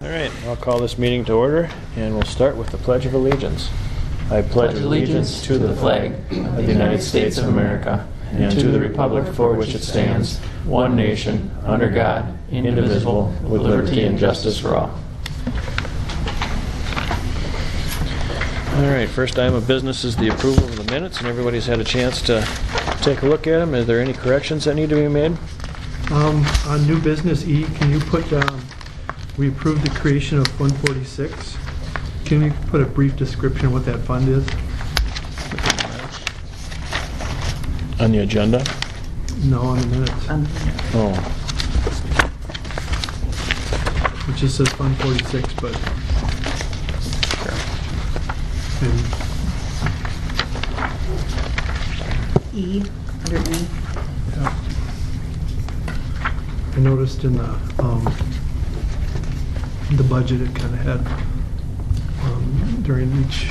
All right, I'll call this meeting to order, and we'll start with the Pledge of Allegiance. I pledge allegiance to the flag of the United States of America and to the republic for which it stands, one nation, under God, indivisible, with liberty and justice for all. All right, first item of business is the approval of the minutes, and everybody's had a chance to take a look at them. Are there any corrections that need to be made? On new business E, can you put down, we approved the creation of Fund 46. Can you put a brief description of what that fund is? On the agenda? No, on the minutes. Oh. It just says Fund 46, but... And E, under E. yeah. I noticed in the budget it kind of had, during each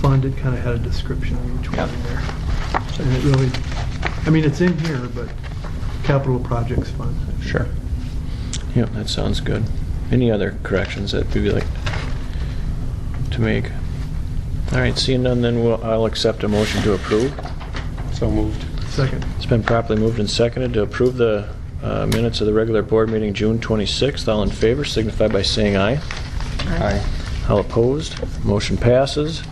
fund, it kind of had a description of each one in there. And it really, I mean, it's in here, but capital projects fund. Sure. Yep, that sounds good. Any other corrections that we'd like to make? All right, seeing none, then I'll accept a motion to approve. So moved. Second. It's been properly moved and seconded to approve the minutes of the regular board meeting June 26th. All in favor signify by saying aye. Aye. All opposed? Motion passes.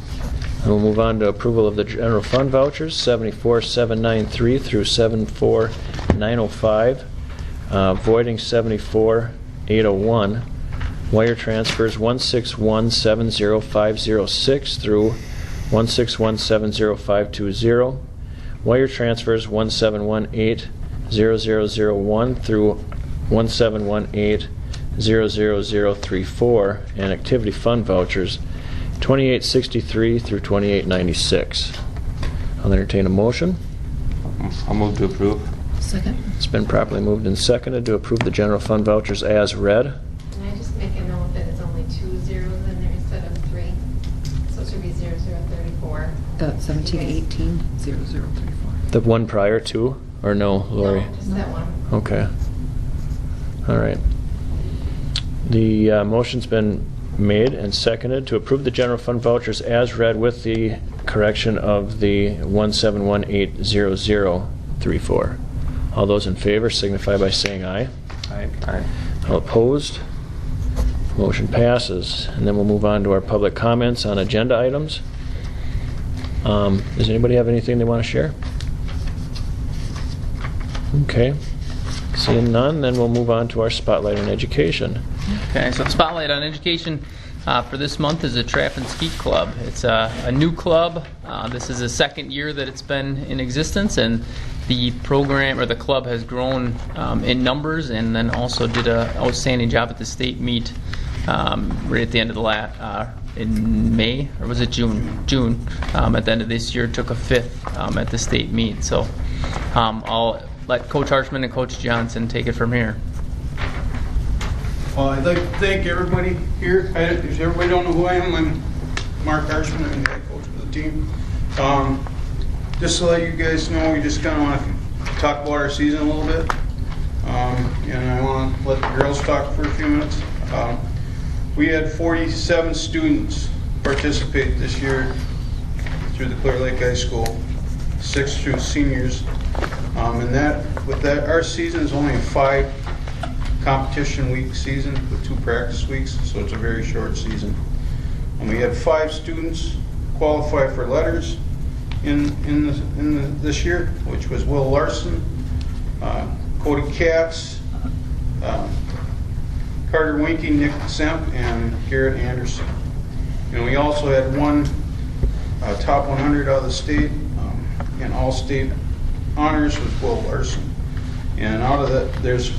And we'll move on to approval of the general fund vouchers, 74793 through 74905, voiding 74801. Wire transfers 16170,506 through 16170,520. Wire transfers 1718,0001 through 1718,00034, and activity fund vouchers 2863 through 2896. I'll entertain a motion. I'll move to approve. Second. It's been properly moved and seconded to approve the general fund vouchers as read. Can I just make a note that it's only 2 zeros in there instead of 3? So it should be 0034. 1718-0034. The one prior to, or no, Lori? No, just that one. Okay. All right. The motion's been made and seconded to approve the general fund vouchers as read with the correction of the 171800034. All those in favor signify by saying aye. Aye. Aye. All opposed? Motion passes. And then we'll move on to our public comments on agenda items. Does anybody have anything they want to share? Okay. Seeing none, then we'll move on to our spotlight on education. Okay, so the spotlight on education for this month is a Trap and Skeet Club. It's a new club. This is the second year that it's been in existence, and the program or the club has grown in numbers, and then also did an outstanding job at the state meet right at the end of the in May, or was it June? June. At the end of this year, took a fifth at the state meet. So I'll let Coach Harshman and Coach Johnson take it from here. Well, I'd like to thank everybody here. If everybody don't know who I am, I'm Mark Harshman. I'm the head coach of the team. Just to let you guys know, we just kind of want to talk about our season a little bit. And I want to let the girls talk for a few minutes. We had 47 students participate this year through the Clear Lake High School, 6 through seniors. And with that, our season is only a 5 competition week season with 2 practice weeks, so it's a very short season. And we had 5 students qualify for letters in this year, which was Will Larson, Cody Katz, Carter Winky, Nick Semp, and Garrett Anderson. And we also had 1 top 100 out of the state in all state honors was Will Larson. And out of that, there's,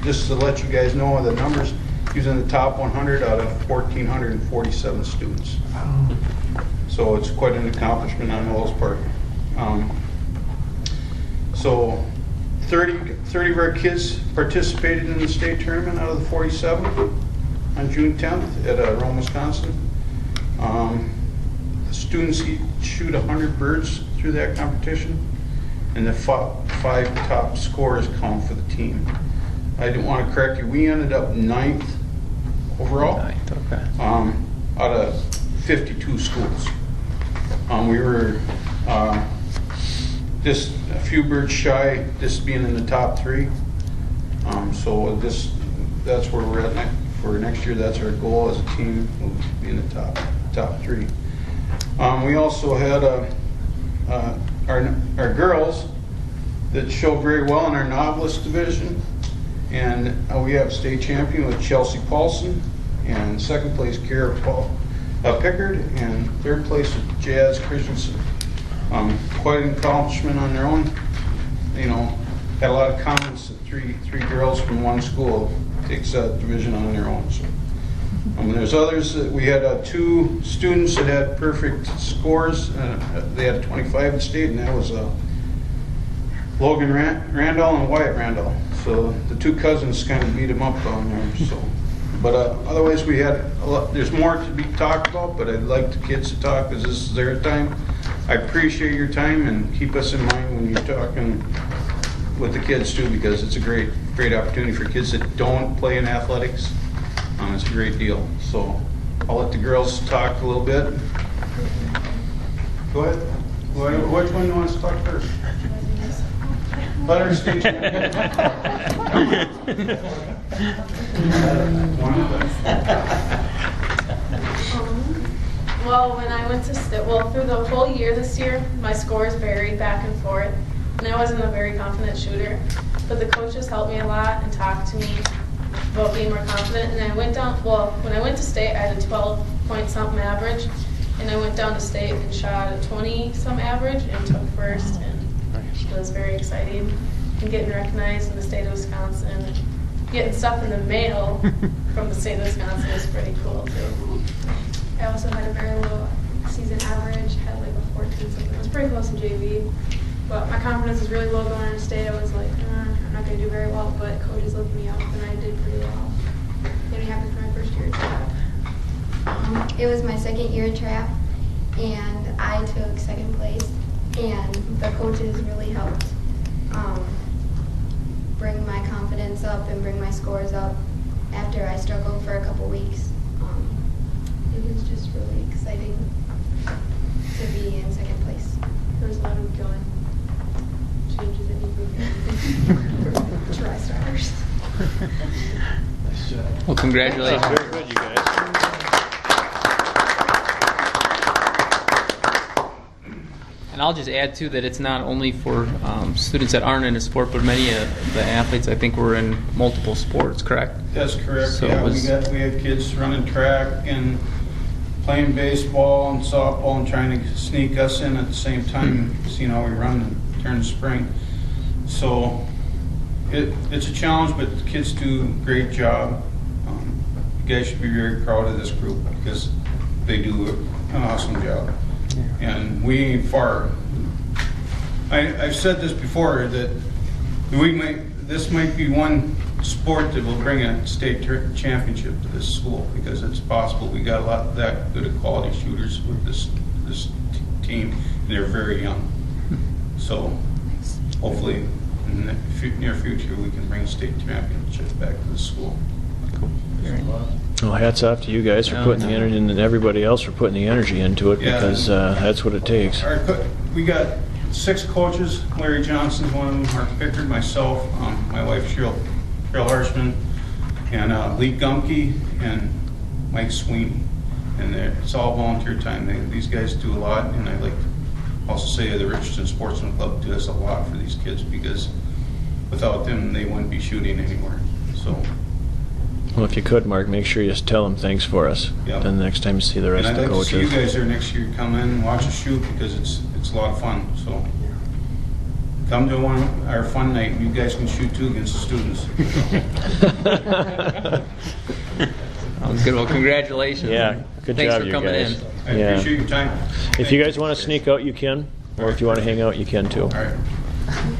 just to let you guys know the numbers, he was in the top 100 out of 1,447 students. So it's quite an accomplishment on Will's part. So 30 of our kids participated in the state tournament out of the 47 on June 10th at Rome, Wisconsin. The students each shoot 100 birds through that competition, and the 5 top scorers count for the team. I didn't want to correct you. We ended up 9th overall, Okay. out of 52 schools. We were just a few birds shy, just being in the top 3. So that's where we're at for next year. That's our goal as a team, we'll be in the top 3. We also had our girls that showed very well in our novelist division, and we have state champion with Chelsea Paulson, and second place Kara Pickard, and third place with Jazz Christensen. Quite an accomplishment on their own. You know, had a lot of comments that three girls from one school takes that division on their own. So, there's others that we had 2 students that had perfect scores. They had 25 in state, and that was Logan Randall and Wyatt Randall. So the 2 cousins kind of beat him up on there. So, but otherwise we had a lot. There's more to be talked about, but I'd like the kids to talk because this is their time. I appreciate your time, and keep us in mind when you're talking with the kids too, because it's a great opportunity for kids that don't play in athletics. It's a great deal. So I'll let the girls talk a little bit. Go ahead. Which one wants to talk first? Let her stay. Well, when I went to through the whole year this year, my scores varied back and forth, and I wasn't a very confident shooter. But the coaches helped me a lot and talked to me about being more confident. And I went down. Well, when I went to state, I had a 12-point-something average, and I went down to state and shot a 20-some average and took first. And it was very exciting. And getting recognized in the state of Wisconsin, getting stuff in the mail from the state of Wisconsin was pretty cool too. I also had a very low season average, had like a 14 something. It was pretty close to JV, but my confidence was really low going into state. I was like, I'm not going to do very well, but coaches lifted me up and I did pretty well. It happened for my first year at trap. It was my second year at trap, and I took second place, and the coaches really helped bring my confidence up and bring my scores up after I struggled for a couple weeks. It was just really exciting to be in second place. There was a lot of going changes that need to be tri-stars. Well, congratulations. Very good, you guys. And I'll just add too that it's not only for students that aren't in a sport, but many of the athletes I think were in multiple sports. Correct? That's correct. So yeah, we had kids running track and playing baseball and softball and trying to sneak us in at the same time, seeing how we run and turn the spring. So it's a challenge, but the kids do a great job. You guys should be very proud of this group because they do an awesome job. And we ain't far. I've said this before that this might be one sport that will bring a state championship to this school because it's possible. We got a lot that good of quality shooters with this team. And they're very young. So hopefully in the near future we can bring a state championship back to the school. Cool. Well, hats off to you guys for putting the energy, and everybody else for putting the energy into it, because that's what it takes. We got 6 coaches. Larry Johnson's one of them, Mark Pickard, myself, my wife Cheryl Harshman, and Lee Gumke and Mike Sweeney. And it's all volunteer time. These guys do a lot, and I'd like to also say the Richardson Sportsman Club does a lot for these kids because without them they wouldn't be shooting anymore. So. Well, if you could, Mark, make sure you just tell them thanks for us. Yep. Then the next time you see the rest of the coaches. And I'd like to see you guys there next year. Come in and watch us shoot because it's a lot of fun. So come to our fun night and you guys can shoot too against the students. Sounds good. Well, congratulations. Yeah, good Thanks job, for you coming guys. in. I appreciate your time. If you guys want to sneak out, you can. Or if you want to hang out, you can too. All right.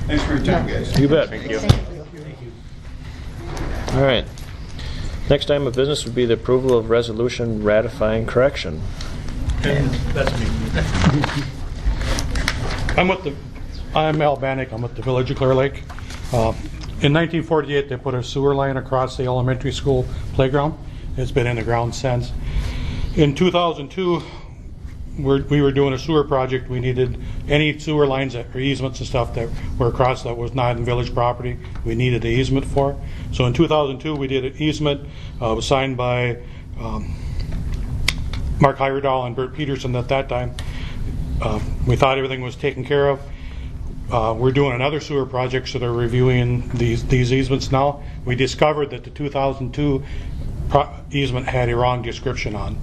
Thanks for your time, guys. You bet. Thank you. All right. Next item of business would be the approval of resolution ratifying correction. That's me. I'm Al Bannick. I'm with the Village of Clear Lake. In 1948, they put a sewer line across the elementary school playground. It's been in the ground since. In 2002, we were doing a sewer project. We needed any sewer lines or easements and stuff that were across that was not in village property. We needed the easement for. So in 2002, we did an easement. It was signed by Mark Heyerdahl and Bert Peterson at that time. We thought everything was taken care of. We're doing another sewer project, so they're reviewing these easements now. We discovered that the 2002 easement had a wrong description on.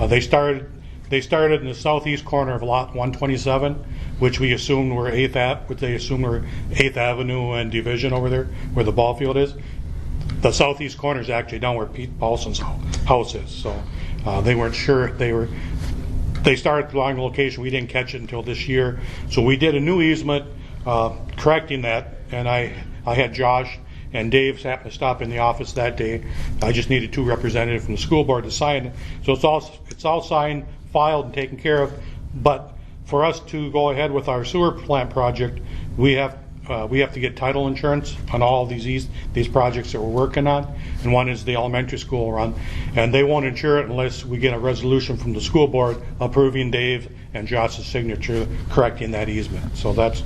They started in the southeast corner of lot 127, which we assumed were 8th Avenue and Division over there, where the ball field is. The southeast corner is actually down where Pete Paulson's house is. So they weren't sure if they started the wrong location. We didn't catch it until this year. So we did a new easement correcting that, and I had Josh and Dave happened to stop in the office that day. I just needed 2 representatives from the school board to sign it. So it's all signed, filed, and taken care of. But for us to go ahead with our sewer plant project, we have to get title insurance on all of these projects that we're working on. And one is the elementary school run, and they won't insure it unless we get a resolution from the school board approving Dave and Josh's signature correcting that easement. So that's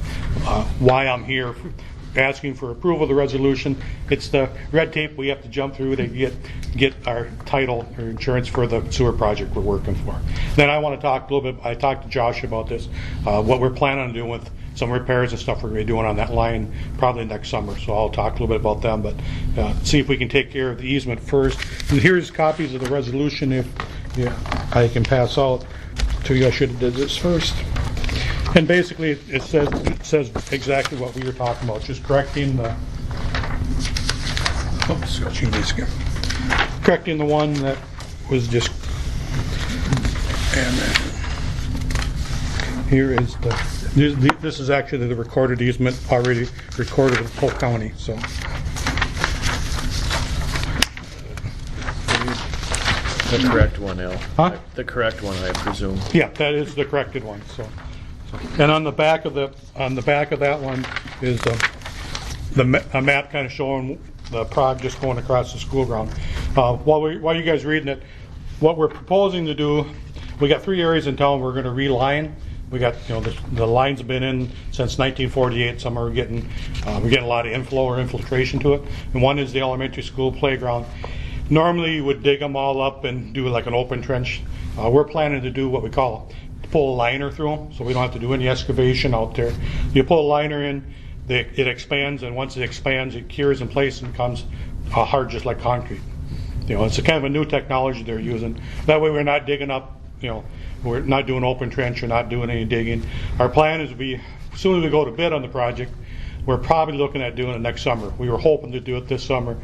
why I'm here, asking for approval of the resolution. It's the red tape we have to jump through to get our title or insurance for the sewer project we're working for. Then I want to talk a little bit. I talked to Josh about this, what we're planning on doing with some repairs and stuff we're going to be doing on that line probably next summer. So I'll talk a little bit about them, but see if we can take care of the easement first. And here's copies of the resolution. If I can pass out to you. I should have did this first. And basically, it says exactly what we were talking about, just correcting the. Correcting the one that was just. And here is this is actually the recorded easement already recorded in Polk County. So. The correct one, Al. Huh? The correct one, I presume. Yeah, that is the corrected one. So, and on the back of that one is a map kind of showing the prog just going across the school ground. While you guys reading it, what we're proposing to do, we got 3 areas in town we're going to reline. We got the lines have been in since 1948. Some are getting we're getting a lot of inflow or infiltration to it. And one is the elementary school playground. Normally you would dig them all up and do like an open trench. We're planning to do what we call pull a liner through them, so we don't have to do any excavation out there. You pull a liner in, it expands, and once it expands, it cures in place and becomes hard, just like concrete. It's a kind of a new technology they're using. That way, we're not digging up. We're not doing open trench or not doing any digging. Our plan is as soon as we go to bid on the project, we're probably looking at doing it next summer. We were hoping to do it this summer.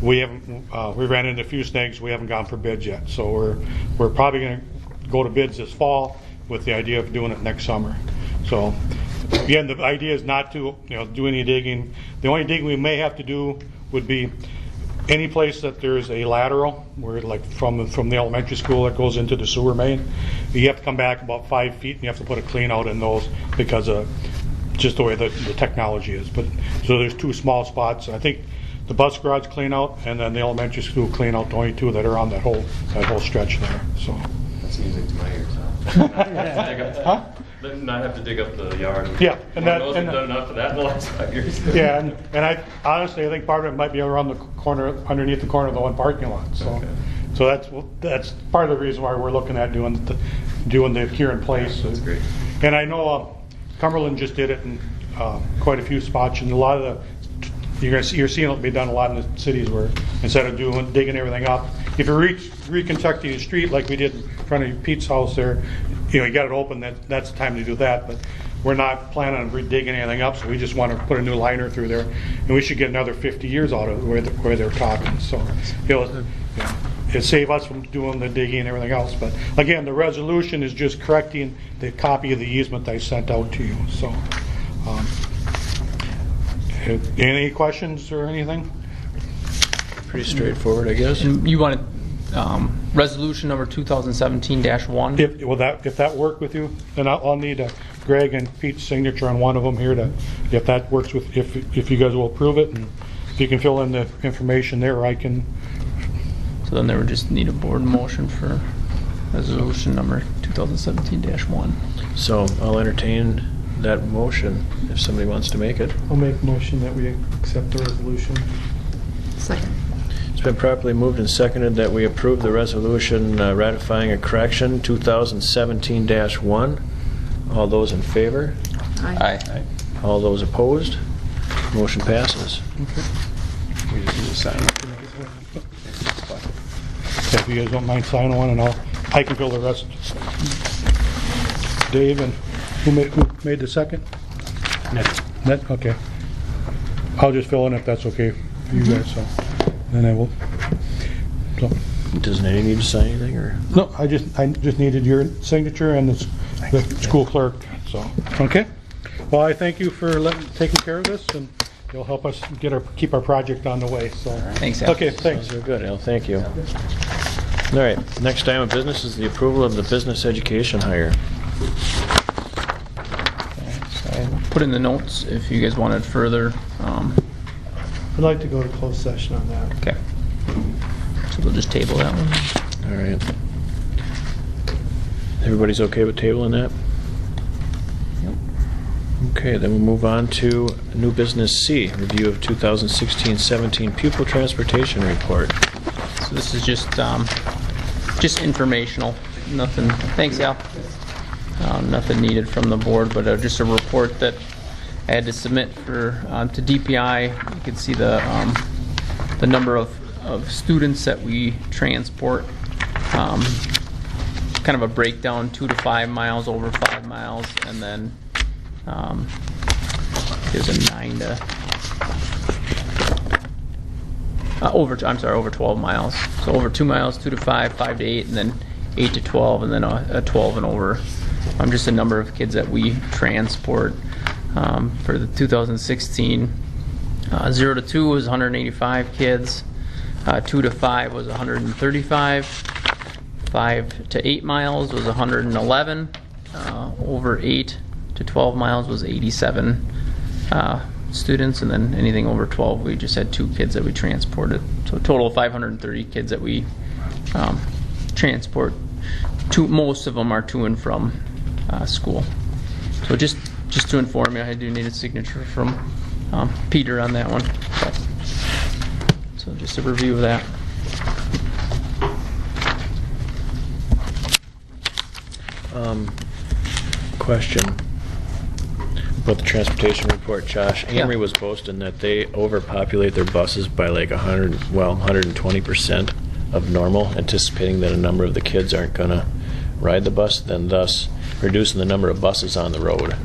We haven't. We ran into a few snags. We haven't gone for bids yet. So we're probably going to go to bids this fall with the idea of doing it next summer. So again, the idea is not to do any digging. The only digging we may have to do would be any place that there's a lateral, where like from the elementary school that goes into the sewer main. You have to come back about 5 feet, and you have to put a clean out in those because of just the way the technology is. But so there's 2 small spots. I think the bus garage clean out, and then the elementary school clean out. The only 2 that are on that whole stretch there. So that's music to my ears. Huh? Not have to dig up the yard. Yeah, and that done enough of that in the last 5 years. Yeah, and I honestly think part of it might be around the corner, underneath the corner of the one parking lot. So, okay. So that's part of the reason why we're looking at doing the cure in place. That's great. And I know Cumberland just did it in quite a few spots, and a lot of you're seeing it be done a lot in the cities where instead of digging everything up, if you're reconstructing the street like we did in front of Pete's house there, you got it open. That's the time to do that. But we're not planning on digging anything up, so we just want to put a new liner through there, and we should get another 50 years out of it where they're talking. So it'll save us from doing the digging and everything else. But again, the resolution is just correcting the copy of the easement I sent out to you. So. Any questions or anything? Pretty straightforward, I guess. And you wanted resolution number 2017-1? If that worked with you, then I'll need Greg and Pete's signature on one of them here if that works with, if you guys will approve it, and if you can fill in the information there, I can. So So then there would just need a board motion for resolution number 2017-1. So I'll entertain that motion if somebody wants to make it. I'll make a motion that we accept the resolution. Second. It's been properly moved and seconded that we approve the resolution ratifying a correction 2017-1. All those in favor? Aye. Aye. All those opposed? Motion passes. We just need to sign it. If you guys don't mind signing one, and I can fill the rest. Dave, and who made the second? Ned, okay. I'll just fill in if that's okay for you guys, so. Then I will. So. Doesn't any need to sign anything, or? No, I just needed your signature and the school clerk, so. Okay. Well, I thank you for taking care of this, and you'll help us keep our project on the way, so. Thanks, Al. Okay, thanks. Those are good, Al. Thank you. All right, next item of business is the approval of the business education hire. So I put in the notes if you guys wanted further. I'd like to go to closed session on that. Okay. So we'll just table that one. All right. Everybody's okay with tabling that? Yep. Okay, then we'll move on to new business C, review of 2016-17 pupil transportation report. So this is just informational. Nothing. Thanks, Al. Nothing needed from the board, but just a report that I had to submit for to DPI. You can see the number of students that we transport. Kind of a breakdown: 2 to 5 miles, over 5 miles, and then there's a 9 to over 12 miles. So over 2 miles, 2 to 5, 5 to 8, and then 8 to 12, and then a 12 and over. Just a number of kids that we transport for the 2016. 0 to 2 was 185 kids. 2 to 5 was 135. 5 to 8 miles was 111. Over 8 to 12 miles was 87 students, and then anything over 12, we just had 2 kids that we transported. So a total of 530 kids that we transport. Most of them are to and from school. So just to inform you, I do need a signature from Peter on that one. So just a review of that. Question about the transportation report, Josh. Yeah. Amory was boasting that they overpopulate their buses by like 120% of normal, anticipating that a number of the kids aren't going to ride the bus, then thus reducing the number of buses on the road.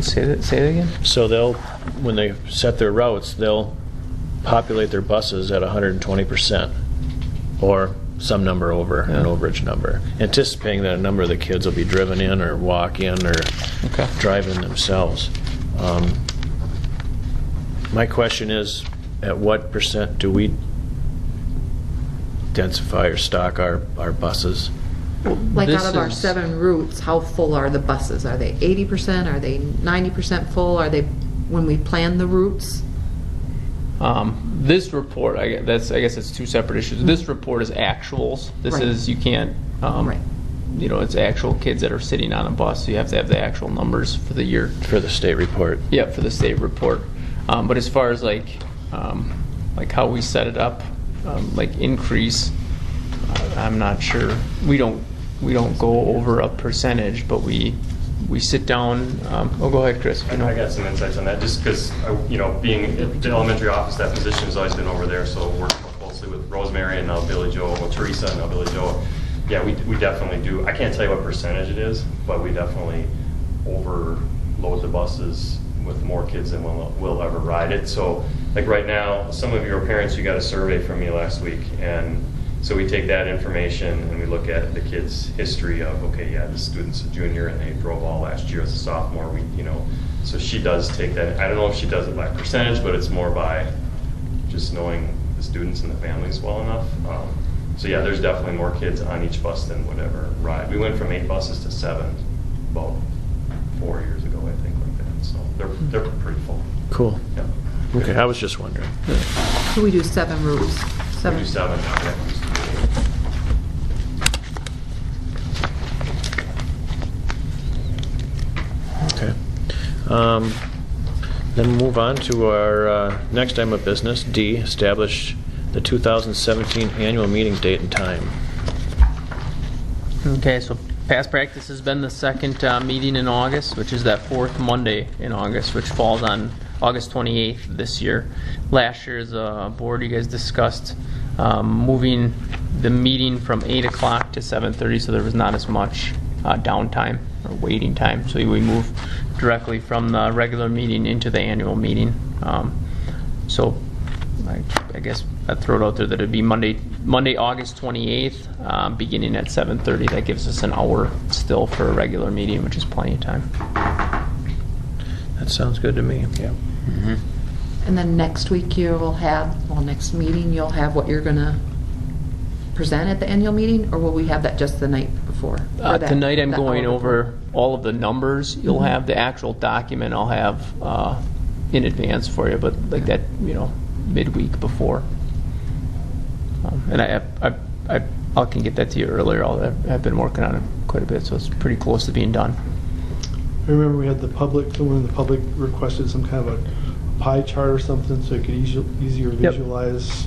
Say that again? So when they set their routes, they'll populate their buses at 120%, or some number over an overage number, anticipating that a number of the kids will be driven in or walk in or drive in themselves. My question is, at what percent do we densify or stock our buses? Like This out of our is- 7 routes, how full are the buses? Are they 80%? Are they 90% full? Are they, when we plan the routes? This report, I guess it's 2 separate issues. This report is actuals. This Right. is, you can't, Right. it's actual kids that are sitting on a bus. So you have to have the actual numbers for the year. For the state report. Yeah, for the state report. But as far as like how we set it up, like increase, I'm not sure. We don't go over a percentage, but we sit down. Go ahead, Chris. I got some insights on that, just because being at the elementary office, that position has always been over there. So working more closely with Rosemary and now Billy Joe, Teresa and now Billy Joe. Yeah, we definitely do. I can't tell you what percentage it is, but we definitely overload the buses with more kids than will ever ride it. So like right now, some of your parents, you got a survey from me last week, and so we take that information and we look at the kids' history of, the student's a junior and they drove all last year as a sophomore. So she does take that. I don't know if she does it by percentage, but it's more by just knowing the students and the families well enough. So yeah, there's definitely more kids on each bus than would ever ride. We went from 8 buses to 7 about 4 years ago, I think, like that. So they're pretty full. Cool. Yeah. Okay, I was just wondering. So we do 7 routes. We do 7. Yeah. Then move on to our next item of business, D, establish the 2017 annual meeting date and time. Okay, so past practice has been the second meeting in August, which is that fourth Monday in August, which falls on August 28th this year. Last year as a board, you guys discussed moving the meeting from 8 o'clock to 7:30, so there was not as much downtime or waiting time. So we moved directly from the regular meeting into the annual meeting. So I guess I'd throw it out there that it'd be Monday, August 28th, beginning at 7:30. That gives us an hour still for a regular meeting, which is plenty of time. That sounds good to me. Yeah. And then next week you will have, next meeting you'll have what you're gonna present at the annual meeting, or will we have that just the night before? Or Tonight I'm that going hour over before? all of the numbers. You'll Mhm. have the actual document I'll have in advance for you, but like that, midweek before. And I can get that to you earlier. I've been working on it quite a bit, so it's pretty close to being done. I remember we had the public requested some kind of a pie chart or something so you could easier visualize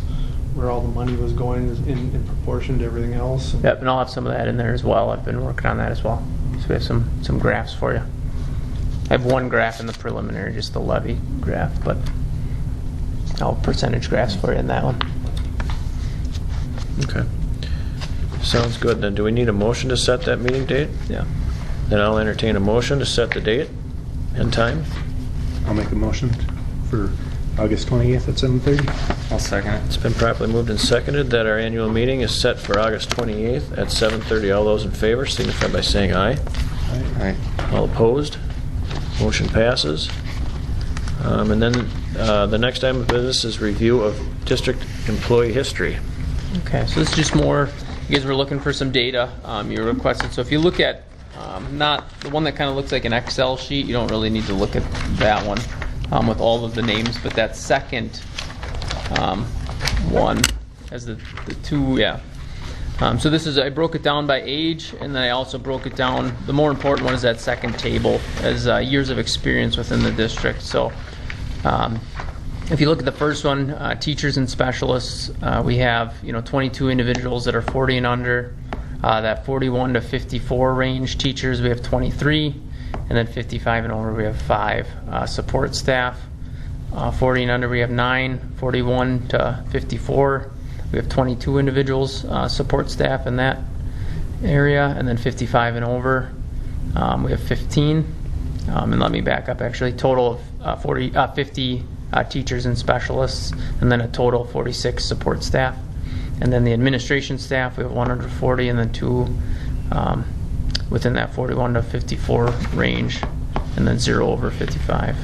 where all the money was going in proportion to everything else. Yep, and I'll have some of that in there as well. I've been working on that as well. So we have some graphs for you. I have one graph in the preliminary, just the levy graph, but I'll have percentage graphs for you in that one. Okay. Sounds good. Then do we need a motion to set that meeting date? Yeah. Then I'll entertain a motion to set the date and time. I'll make a motion for August 20th at 7:30. I'll second it. It's been properly moved and seconded that our annual meeting is set for August 28th at 7:30. All those in favor signify by saying aye. Aye. All opposed? Motion passes. And then the next item of business is review of district employee history. Okay, so this is just more, you guys were looking for some data you requested. So if you look at, not the one that kind of looks like an Excel sheet, you don't really need to look at that one with all of the names, but that second one has the two, yeah. So this is, I broke it down by age, and then I also broke it down, the more important one is that second table, as years of experience within the district. So if you look at the first one, teachers and specialists, we have 22 individuals that are 40 and under. That 41 to 54 range teachers, we have 23, and then 55 and over, we have 5. Support staff, 40 and under, we have 9. 41 to 54, we have 22 individuals, support staff in that area, and then 55 and over, we have 15. And let me back up, actually, total of 50 teachers and specialists, and then a total of 46 support staff. And then the administration staff, we have 140, and then 2 within that 41 to 54 range, and then 0 over 55.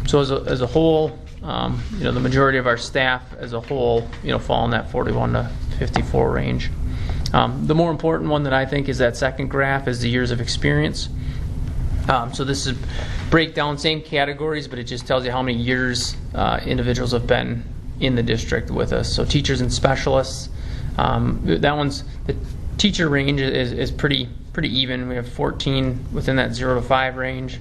So as a whole, the majority of our staff as a whole, fall in that 41 to 54 range. The more important one that I think is that second graph is the years of experience. So this is breakdown, same categories, but it just tells you how many years individuals have been in the district with us. So teachers and specialists, that one's, the teacher range is pretty even. We have 14 within that 0 to 5 range.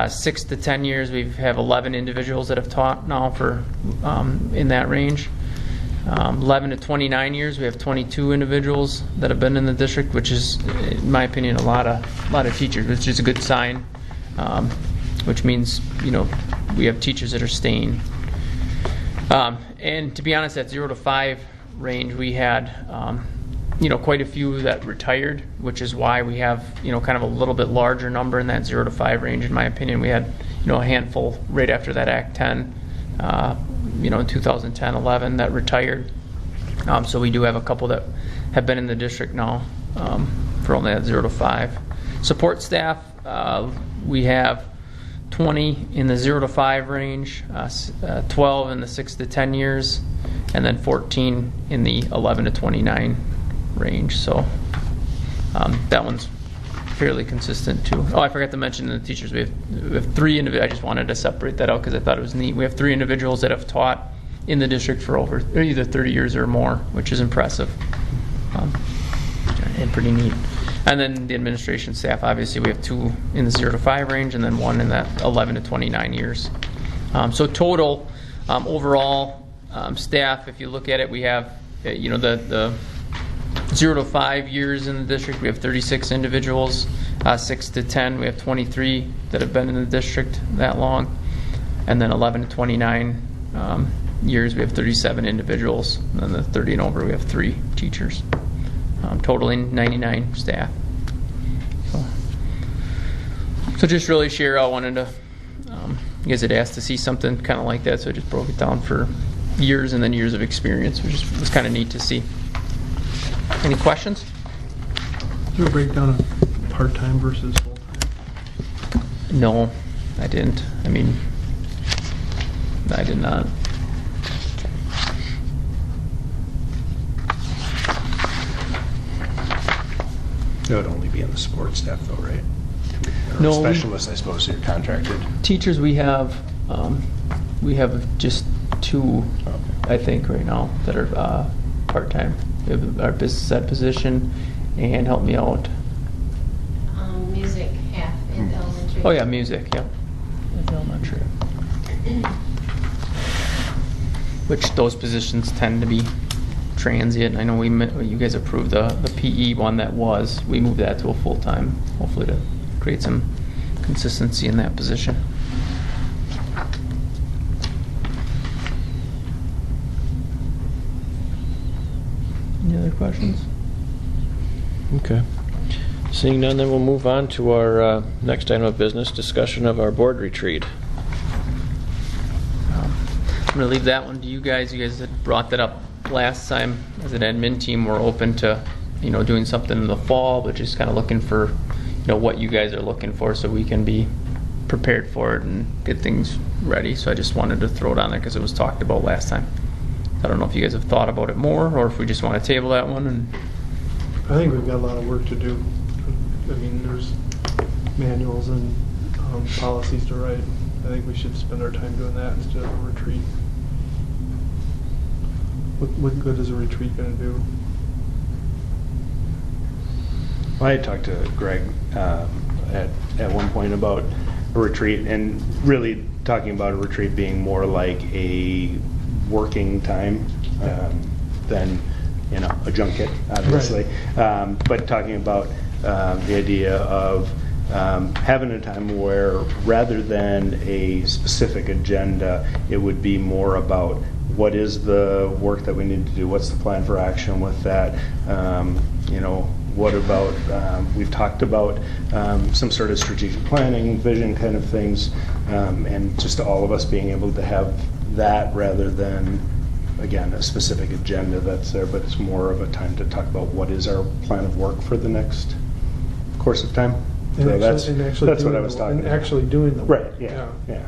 6 to 10 years, we have 11 individuals that have taught now for in that range. 11 to 29 years, we have 22 individuals that have been in the district, which is, in my opinion, a lot of teachers, which is a good sign, which means we have teachers that are staying. And to be honest, that 0 to 5 range, we had quite a few that retired, which is why we have kind of a little bit larger number in that 0 to 5 range. In my opinion, we had a handful right after that Act 10. In 2010, 11 that retired. So we do have a couple that have been in the district now for only that 0 to 5. Support staff, we have 20 in the 0 to 5 range, 12 in the 6 to 10 years, and then 14 in the 11 to 29 range. So that one's fairly consistent too. Oh, I forgot to mention the teachers. We have 3 individuals. I just wanted to separate that out because I thought it was neat. We have 3 individuals that have taught in the district for either 30 years or more, which is impressive and pretty neat. And then the administration staff, obviously, we have 2 in the 0 to 5 range, and then 1 in that 11 to 29 years. So total, overall staff, if you look at it, we have, the 0 to 5 years in the district, we have 36 individuals. 6 to 10, we have 23 that have been in the district that long. And then 11 to 29 years, we have 37 individuals. And then the 30 and over, we have 3 teachers, totaling 99 staff. So just really share, I wanted to, you guys had asked to see something kind of like that, so I just broke it down for years and then years of experience, which was kind of neat to see. Any questions? Is there a breakdown of part-time versus full-time? No, I didn't. I mean, I did not. It would only be in the support staff though, right? Or No. Specialists, I suppose, you're contracted. Teachers, we have just 2, I think, right now that are part-time. We have our business ed position, and help me out. Music half in elementary. Oh yeah, music. Yep. In elementary. Which those positions tend to be transient. I know you guys approved the PE one that was. We moved that to a full-time, hopefully to create some consistency in that position. Any other questions? Okay. Seeing none, then we'll move on to our next item of business, discussion of our board retreat. I'm going to leave that one to you guys. You guys had brought that up last time. As an admin team, we're open to, doing something in the fall, but just kind of looking for, what you guys are looking for so we can be prepared for it and get things ready. So I just wanted to throw it on there because it was talked about last time. I don't know if you guys have thought about it more or if we just want to table that one. And I think we've got a lot of work to do. I mean, there's manuals and policies to write. I think we should spend our time doing that instead of a retreat. What good is a retreat going to do? Well, I talked to Greg at one point about a retreat, and really talking about a retreat being more like a working time than a junket, obviously. Right. But talking about the idea of having a time where, rather than a specific agenda, it would be more about what is the work that we need to do, what's the plan for action with that, what about, we've talked about some sort of strategic planning, vision kind of things, and just all of us being able to have that rather than, again, a specific agenda that's there, but it's more of a time to talk about what is our plan of work for the next course of time. So that's what I was talking about. Actually doing the work. Right, yeah.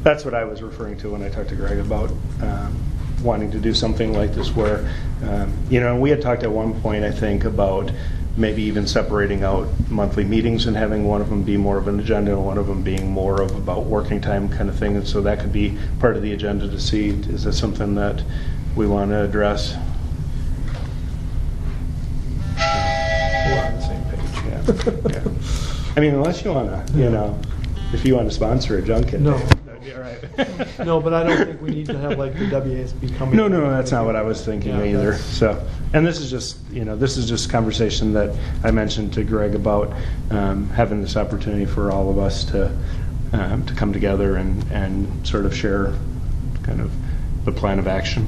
That's what I was referring to when I talked to Greg about wanting to do something like this where, we had talked at one point, I think, about maybe even separating out monthly meetings and having one of them be more of an agenda and one of them being more of about working time kind of thing. And so that could be part of the agenda to see, is that something that we want to address? We're on the same page. Yeah. I mean, unless you want to, if you want to sponsor a junket. No. That'd be all right. No, but I don't think we need to have like the WASB coming. No, that's not what I was thinking either. So, and this is just conversation that I mentioned to Greg about having this opportunity for all of us to come together and sort of share kind of the plan of action.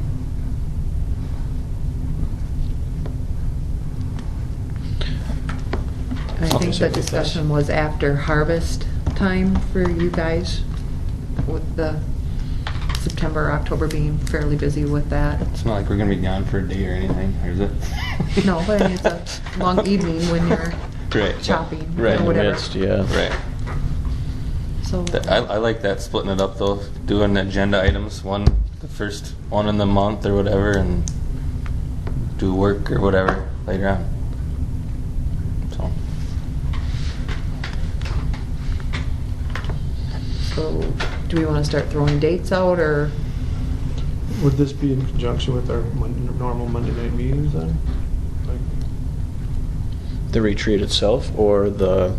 I think the discussion was after harvest time for you guys, with the September, October being fairly busy with that. It's not like we're going to be gone for a day or anything, or is it? No, but I mean, it's a long evening when you're chopping or whatever. Midst, yeah. Right. So I like that, splitting it up though, doing agenda items, the first one in the month or whatever, and do work or whatever later on. So, do we want to start throwing dates out, or? Would this be in conjunction with our normal Monday night meetings then? the retreat itself or the...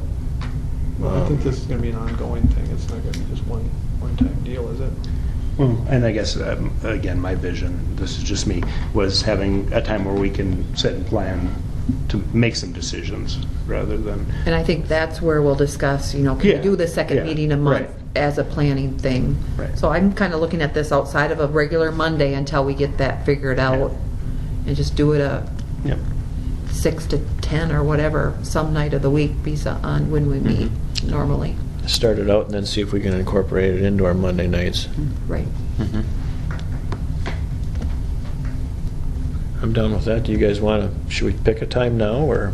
Well, I think this is going to be an ongoing thing. It's not going to be just one-time deal, is it? Well, and I guess, again, my vision, this is just me, was having a time where we can sit and plan to make some decisions rather than... And I think that's where we'll discuss, can we Yeah, do the second yeah, meeting a month right. as a planning thing? Right. So I'm kind of looking at this outside of a regular Monday until we get that figured out. And just do it Yep. 6 to 10 or whatever, some night of the week based on when we meet normally. Start it out and then see if we can incorporate it into our Monday nights. Right. Mhm. I'm done with that. Do you guys want to, should we pick a time now or?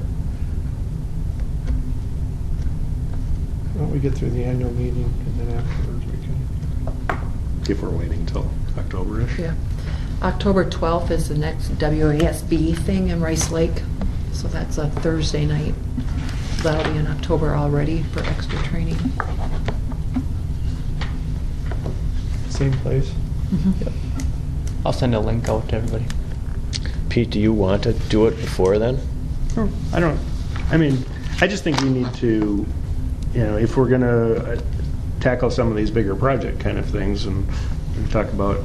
Why don't we get through the annual meeting and then afterwards we can... If we're waiting till October-ish. Yeah. October 12th is the next WASB thing in Rice Lake. So that's a Thursday night. That'll be in October already for extra training. Same place? Yep. I'll send a link out to everybody. Pete, do you want to do it before then? I just think we need to, if we're going to tackle some of these bigger project kind of things and talk about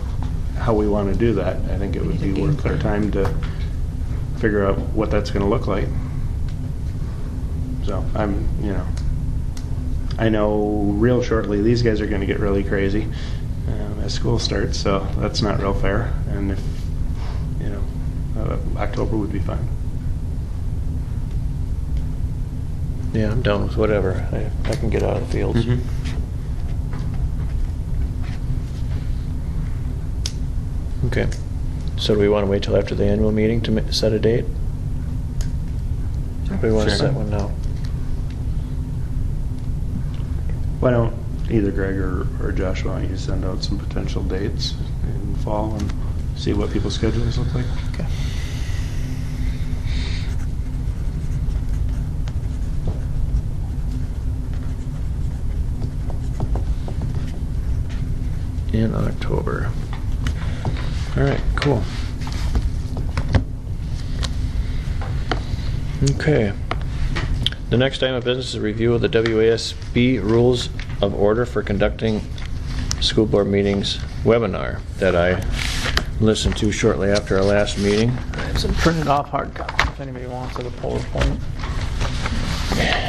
how we want to do that, I think it would be worth our time to figure out what that's going to look like. So I know real shortly these guys are going to get really crazy as school starts, so that's not real fair. And if, October would be fine. Yeah, I'm done with whatever. I can get out of the fields. Mhm. Okay. So do we want to wait till after the annual meeting to set a date? Or do we want to Sure. set one now? Why don't either Greg or Josh, why don't you send out some potential dates in the fall and see what people's schedules look like? Okay. In October. All right, cool. Okay. The next item of business is a review of the WASB Rules of Order for Conducting School Board Meetings webinar that I listened to shortly after our last meeting. I have some printed off hard copies if anybody wants of the PowerPoint.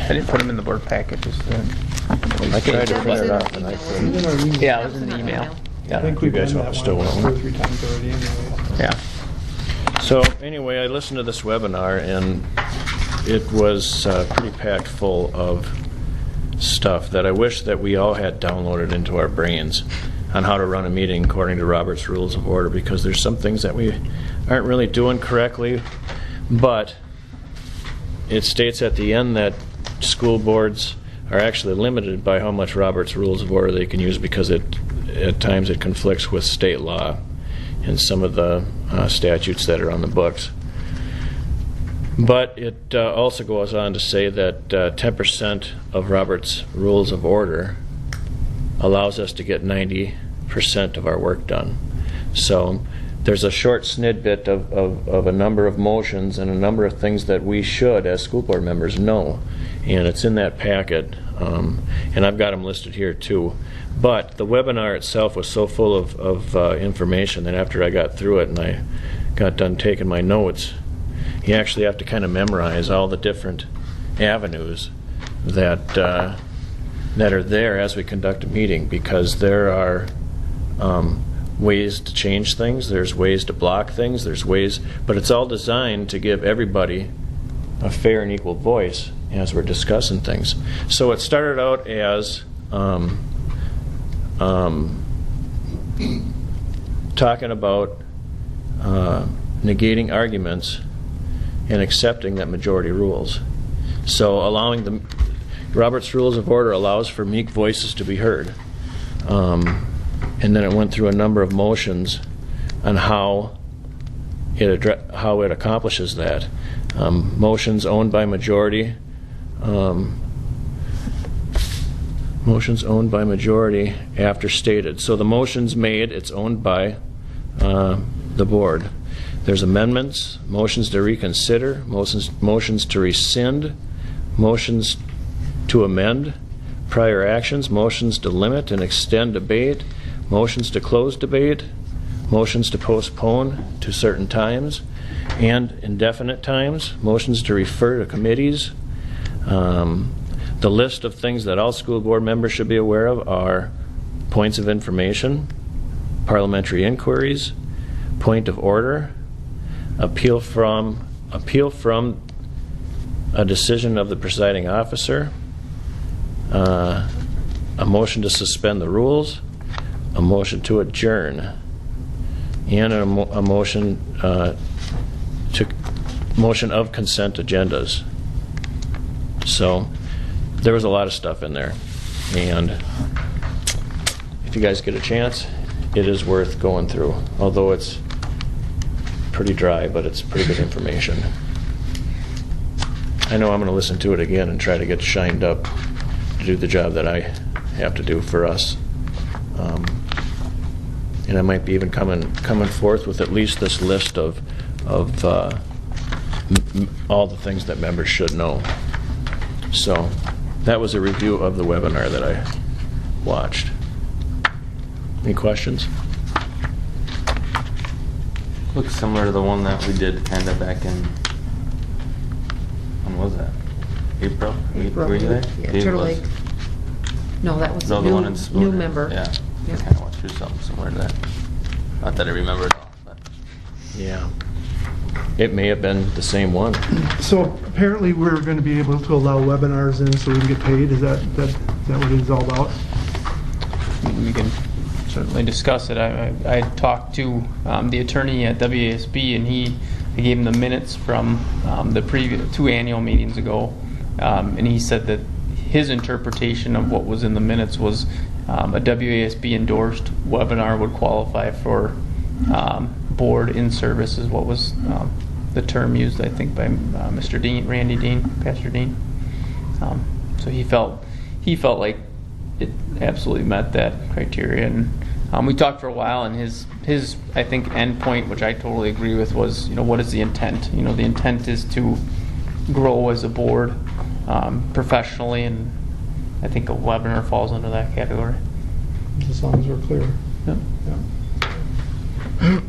I didn't put them in the board packet, just I tried to print it off and I It's couldn't. in our email. Yeah, it was in the email. I Yeah. think You we've guys done want- that still one want 2 one? or 3 times already anyway. Yeah. So anyway, I listened to this webinar and it was pretty packed full of stuff that I wish that we all had downloaded into our brains on how to run a meeting according to Robert's Rules of Order, because there's some things that we aren't really doing correctly, but it states at the end that school boards are actually limited by how much Robert's Rules of Order they can use, because at times it conflicts with state law and some of the statutes that are on the books. But it also goes on to say that 10% of Robert's Rules of Order allows us to get 90% of our work done. So there's a short snippet of a number of motions and a number of things that we should, as school board members, know. And it's in that packet, and I've got them listed here too. But the webinar itself was so full of information that after I got through it and I got done taking my notes, you actually have to kind of memorize all the different avenues that are there as we conduct a meeting, because there are ways to change things, there's ways to block things, there's ways, but it's all designed to give everybody a fair and equal voice as we're discussing things. So it started out as talking about negating arguments and accepting that majority rules. So allowing the Robert's Rules of Order allows for meek voices to be heard. And then it went through a number of motions on how it accomplishes that. Motions owned by majority. Motions owned by majority after stated. So the motion's made, it's owned by the board. There's amendments, motions to reconsider, motions to rescind, motions to amend prior actions, motions to limit and extend debate, motions to close debate, motions to postpone to certain times and indefinite times, motions to refer to committees. The list of things that all school board members should be aware of are points of information, parliamentary inquiries, point of order, appeal from a decision of the presiding officer, a motion to suspend the rules, a motion to adjourn, and a motion of consent agendas. So there was a lot of stuff in there, and if you guys get a chance, it is worth going through, although it's pretty dry, but it's pretty good information. I know I'm going to listen to it again and try to get shined up to do the job that I have to do for us. And I might be even coming forth with at least this list of all the things that members should know. So that was a review of the webinar that I watched. Any questions? Looks similar to the one that we did kind of back in, when was that? April? Were you there? Yeah, Dave Turtle was. Lake. No, that was No, a the new, one in Spooner. new member. Yeah. Yep. I kind of went through something similar to that. Not that I remember it all, but. Yeah. It may have been the same one. So apparently we're going to be able to allow webinars in so we can get paid. Is that what it's all about? We can certainly discuss it. I talked to the attorney at WASB, and I gave him the minutes from the previous 2 annual meetings ago, and he said that his interpretation of what was in the minutes was a WASB endorsed webinar would qualify for board in service, is what was the term used, I think, by Mr. Dean, Randy Dean, Pastor Dean. So he felt like it absolutely met that criteria, and we talked for a while. And his I think end point, which I totally agree with, was what is the intent? The intent is to grow as a board professionally, and I think a webinar falls under that category. As long as we're clear. Yep. Yeah.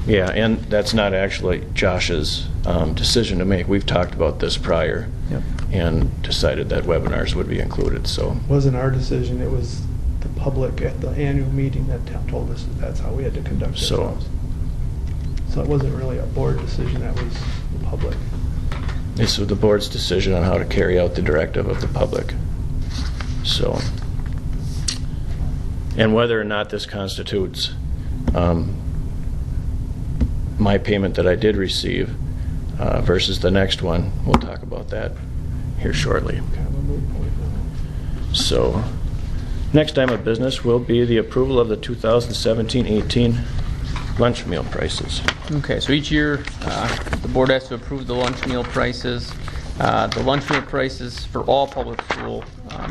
Yeah, and that's not actually Josh's decision to make. We've talked about this prior. Yep. And decided that webinars would be included. So It wasn't our decision. It was the public at the annual meeting that told us that's how we had to conduct ourselves. So it wasn't really a board decision. That was the public. this was the board's decision on how to carry out the directive of the public. So, and whether or not this constitutes my payment that I did receive versus the next one, we'll talk about that here shortly. Kind of a moot point now. So, next item of business will be the approval of the 2017-18 lunch meal prices. Okay, so each year the board has to approve the lunch meal prices. The lunch meal prices for all public school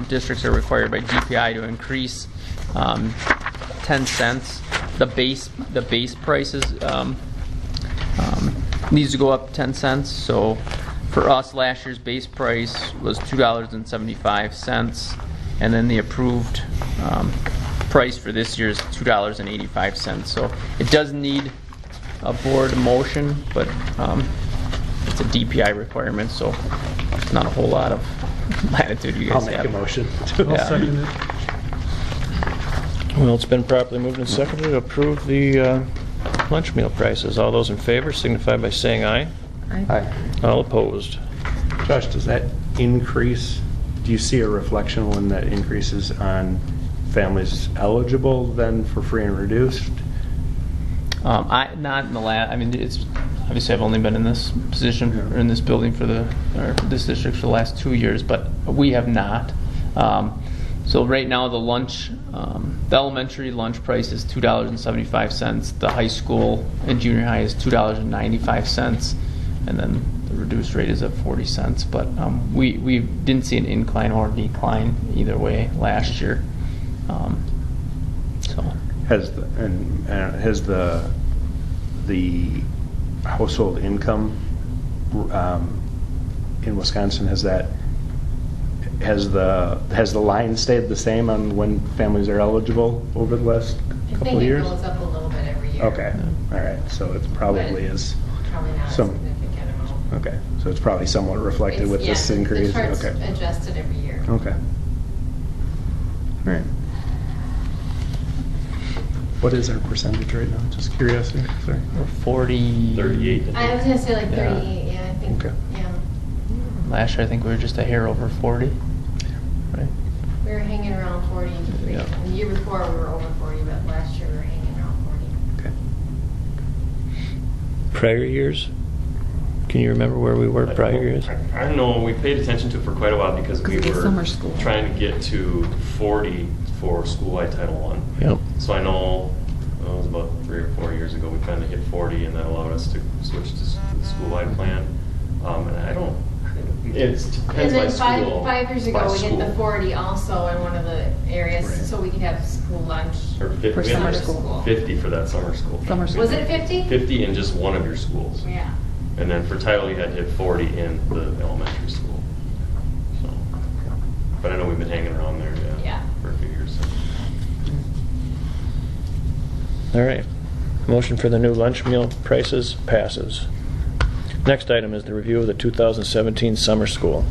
districts are required by GPI to increase 10 cents. The base prices needs to go up 10 cents. So for us, last year's base price was $2.75, and then the approved price for this year is $2.85. So it does need a board motion, but it's a DPI requirement, so not a whole lot of latitude you guys have. I'll make a motion. I'll second it. Well, it's been properly moved and seconded to approve the lunch meal prices. All those in favor signify by saying aye. Aye. All opposed. Josh, does that increase, do you see a reflection when that increases on families eligible then for free and reduced? Not in the last. I mean, it's obviously I've only been in this position or in this building for this district for the last 2 years, but we have not. So right now the elementary lunch price is $2.75. The high school and junior high is $2.95, and then the reduced rate is at 40 cents. But we didn't see an incline or decline either way last year. So Has the the household income in Wisconsin, has the line stayed the same on when families are eligible over the last couple of years? I think it goes up a little bit every year. Okay, all right, so it probably is Probably not a some, significant amount. okay, so it's probably somewhat reflected with this increase? The chart's Okay. adjusted every year. Okay. All right. What is our percentage right now? Just curiosity, sorry. 40. 38. I was gonna say like Yeah. 38, yeah, I think, Okay. yeah. Last year, I think we were just a hair over 40. Right? We were hanging around 40. Yeah. The year before, we were over 40, but last year, we were hanging around 40. Okay. Prior years? Can you remember where we were prior years? I don't know, we paid attention to it for quite a while because we Because of the were summer school. trying to get to 40 for school-wide Title I. Yep. So I know, it was about 3 or 4 years ago, we finally hit 40, and that allowed us to switch to the school-wide plan. And it depends And by then school. five years By ago, we hit the school. 40 also in one of the areas, Right. so we could have school lunch. Or For we had summer like school. 50 for that summer school. Summer school. Was it 50? 50 in just one of your schools. Yeah. And then for title, you had to hit 40 in the elementary school. So, but I know we've been hanging around there, Yeah. for a few years. All right. Motion for the new lunch meal prices passes. Next item is the review of the 2017 summer school.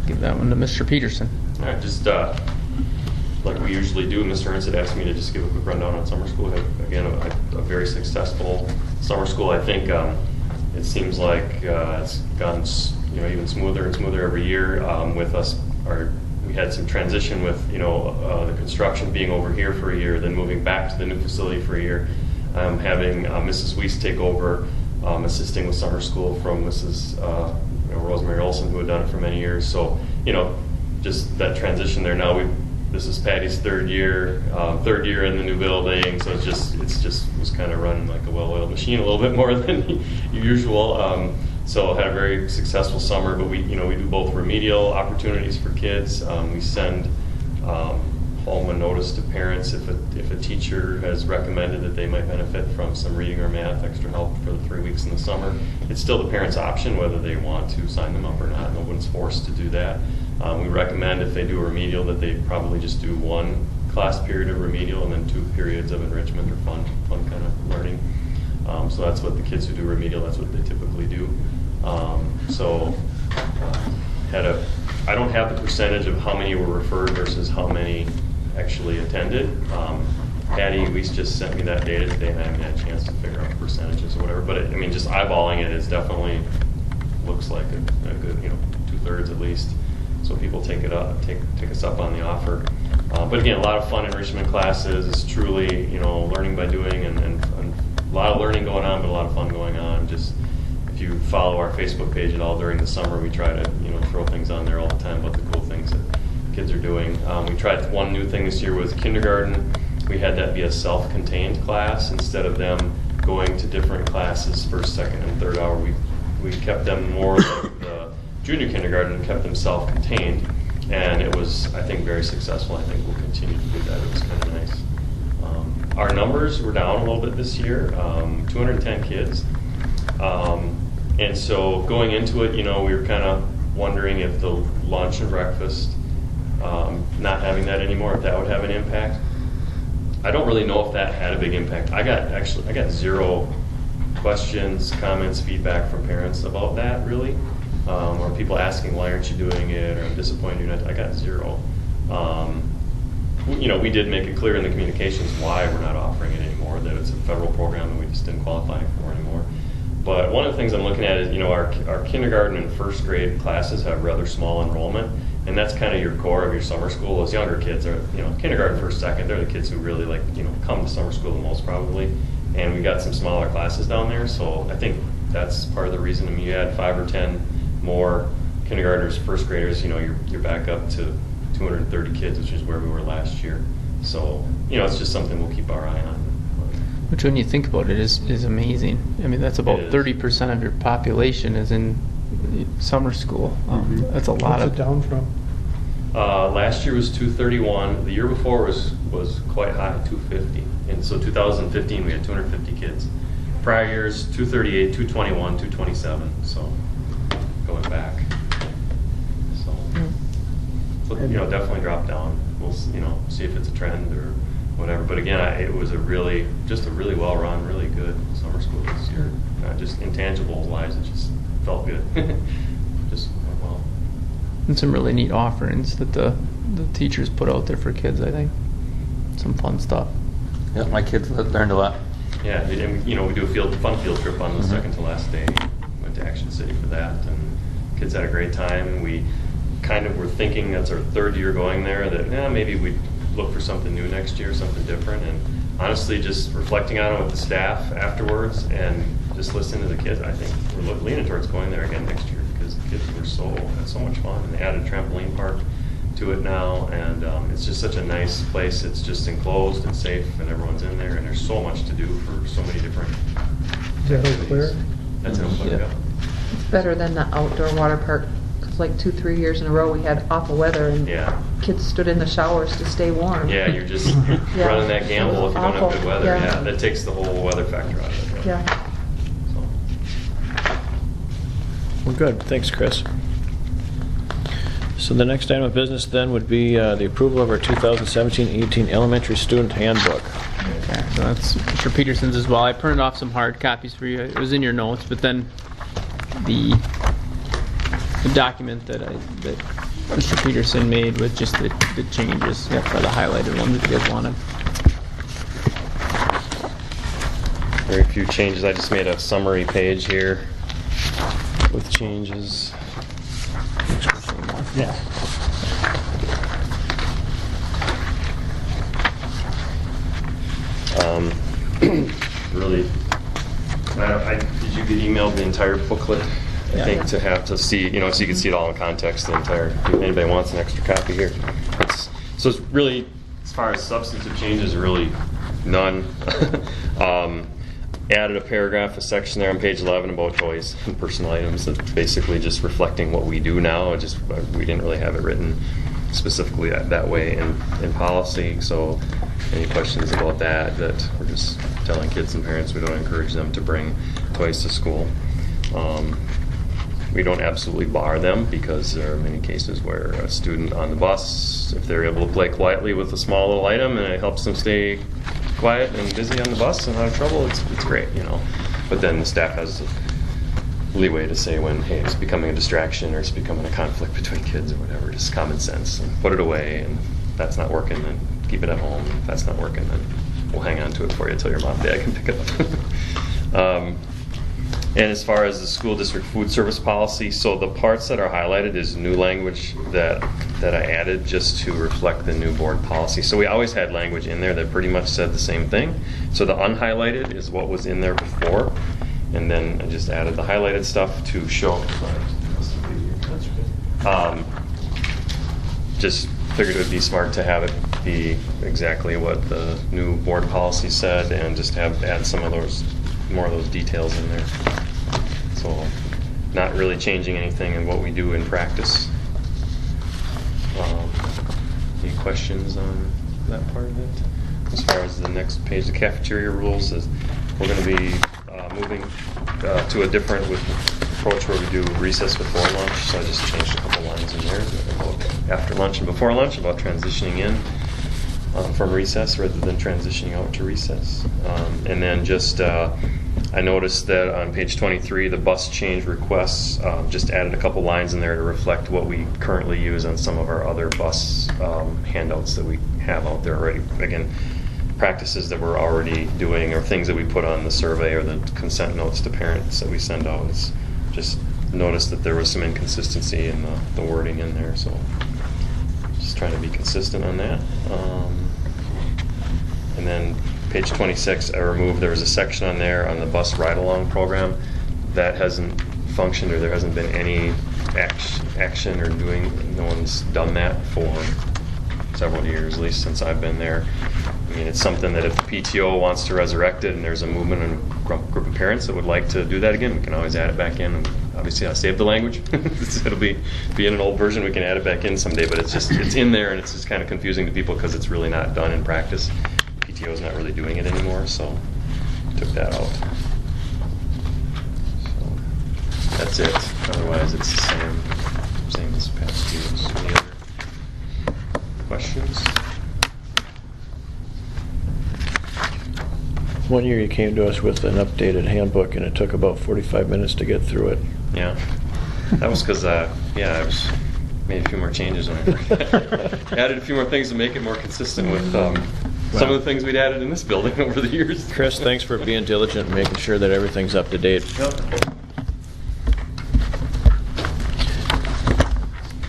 Give that one to Mr. Peterson. All right, just like we usually do, Mr. Ernst had asked me to just give a quick rundown on summer school. Again, a very successful summer school. I think it seems like it's gotten even smoother and smoother every year. With us, we had some transition with the construction being over here for a year, then moving back to the new facility for a year. Having Mrs. Weiss take over, assisting with summer school from Mrs. Rosemary Olson, who had done it for many years. So just that transition there. Now this is Patty's third year in the new building, so it's just was kind of running like a well-oiled machine a little bit more than usual. So had a very successful summer, but we do both remedial opportunities for kids. We send home a notice to parents if a teacher has recommended that they might benefit from some reading or math extra help for the 3 weeks in the summer. It's still the parent's option whether they want to sign them up or not. No one's forced to do that. We recommend if they do a remedial that they probably just do one class period of remedial and then 2 periods of enrichment or fun kind of learning. So that's what the kids who do remedial, that's what they typically do. I don't have the percentage of how many were referred versus how many actually attended. Patty Weiss just sent me that data today, and I haven't had a chance to figure out percentages or whatever. But just eyeballing it, it definitely looks like a good 2/3 at least. So people take us up on the offer. But again, a lot of fun enrichment classes. It's truly learning by doing, and a lot of learning going on, but a lot of fun going on. Just if you follow our Facebook page at all during the summer, we try to throw things on there all the time about the cool things that kids are doing. We tried one new thing this year with kindergarten. We had that be a self-contained class instead of them going to different classes first, second, and third hour. We kept them more like the junior kindergarten and kept them self-contained, and it was, I think, very successful. I think we'll continue to do that. It was kind of nice. Our numbers were down a little bit this year, 210 kids. And so going into it, we were kind of wondering if the lunch and breakfast, not having that anymore, if that would have an impact. I don't really know if that had a big impact. I got 0 questions, comments, feedback from parents about that, really. Or people asking, why aren't you doing it? Or I'm disappointed you're not. I got 0. We did make it clear in the communications why we're not offering it anymore, that it's a federal program and we just didn't qualify for anymore. But one of the things I'm looking at is, our kindergarten and first grade classes have rather small enrollment, and that's kind of your core of your summer school. Those younger kids are, kindergarten, first, second, they're the kids who really come to summer school the most probably. And we got some smaller classes down there, so I think that's part of the reason. You add 5 or 10 more kindergartners, first graders, you're back up to 230 kids, which is where we were last year. So, it's just something we'll keep our eye on. Which, when you think about it, is amazing. That's about 30% of your population is in summer school. That's a lot. What's it down from? Last year was 231. The year before was quite high, 250. And so 2015 we had 250 kids. prior years, 238, 221, 227, so going back. So, definitely drop down. We'll, see if it's a trend or whatever. But again, it was a really well-run, really good summer school this year. Just intangible wise, it just felt good. Just went well. And some really neat offerings that the teachers put out there for kids, I think. Some fun stuff. Yep, my kids learned a lot. Yeah, and we do a fun field trip on the second to last day. Went to Action City for that, and kids had a great time. We kind of were thinking that's our third year going there, that maybe we'd look for something new next year, something different. And honestly, just reflecting on it with the staff afterwards and just listening to the kids, I think we're leaning towards going there again next year because the kids had so much fun. And they added a trampoline park to it now, and it's just such a nice place. It's just enclosed and safe, and everyone's in there, and there's so much to do for so many different Is that Eau Claire? That's Eau Claire, yeah. It's better than the outdoor water park. Because like 2-3 years in a row we had awful weather and kids stood in the showers to stay warm. Yeah, you're just running that gamble if you don't have good weather. Yeah, that takes the whole weather factor out of it. Yeah. Well, good. Thanks, Chris. So the next item of business then would be the approval of our 2017-18 elementary student handbook. Okay, so that's Mr. Peterson's as well. I printed off some hard copies for you. It was in your notes, but then the document that Mr. Peterson made with just the changes for the highlighted ones that you guys wanted. Very few changes. I just made a summary page here with changes. Yeah. Really, did you get emailed the entire booklet? I think to see, so you can see it all in context, the entire, if anybody wants an extra copy here. So it's really, as far as substantive changes, really none. Added a paragraph, a section there on page 11 about toys and personal items. That's basically just reflecting what we do now. We didn't really have it written specifically that way in policy. So any questions about that we're just telling kids and parents we don't encourage them to bring toys to school. We don't absolutely bar them because there are many cases where a student on the bus, if they're able to play quietly with a small little item and it helps them stay quiet and busy on the bus and out of trouble, it's great, But then the staff has leeway to say when, hey, it's becoming a distraction or it's becoming a conflict between kids or whatever, just common sense, and put it away, and if that's not working, then keep it at home. If that's not working, then we'll hang on to it for you until your mom and dad can pick it up. And as far as the school district food service policy, so the parts that are highlighted is new language that I added just to reflect the new board policy. So we always had language in there that pretty much said the same thing. So the unhighlighted is what was in there before, and then I just added the highlighted stuff to show. Just figured it would be smart to have it be exactly what the new board policy said, and just add some of those, more of those details in there. So not really changing anything in what we do in practice. Any questions on that part of it? As far as the next page, the cafeteria rules, is we're going to be moving to a different approach where we do recess before lunch. So I just changed a couple lines in there about after lunch and before lunch, about transitioning in from recess rather than transitioning out to recess. And then just I noticed that on page 23, the bus change requests, just added a couple lines in there to reflect what we currently use on some of our other bus handouts that we have out there already. Again, practices that we're already doing or things that we put on the survey or the consent notes to parents that we send out. It's just noticed that there was some inconsistency in the wording in there, so just trying to be consistent on that. And then page 26, I removed, there was a section on there on the bus ride-along program that hasn't functioned, or there hasn't been any action or doing, no one's done that for several years, at least since I've been there. I mean, it's something that if the PTO wants to resurrect it and there's a movement and a group of parents that would like to do that again, we can always add it back in. And obviously, I'll save the language. It'll be in an old version. We can add it back in someday, but it's in there, and it's just kind of confusing to people because it's really not done in practice. PTO is not really doing it anymore, so took that out. That's it. Otherwise, it's the same as past years. Any other questions? One year you came to us with an updated handbook, and it took about 45 minutes to get through it. Yeah. That was because, I made a few more changes on it. Added a few more things to make it more consistent with some of the things we'd added in this building over the years. Chris, thanks for being diligent and making sure that everything's up to date. Yep.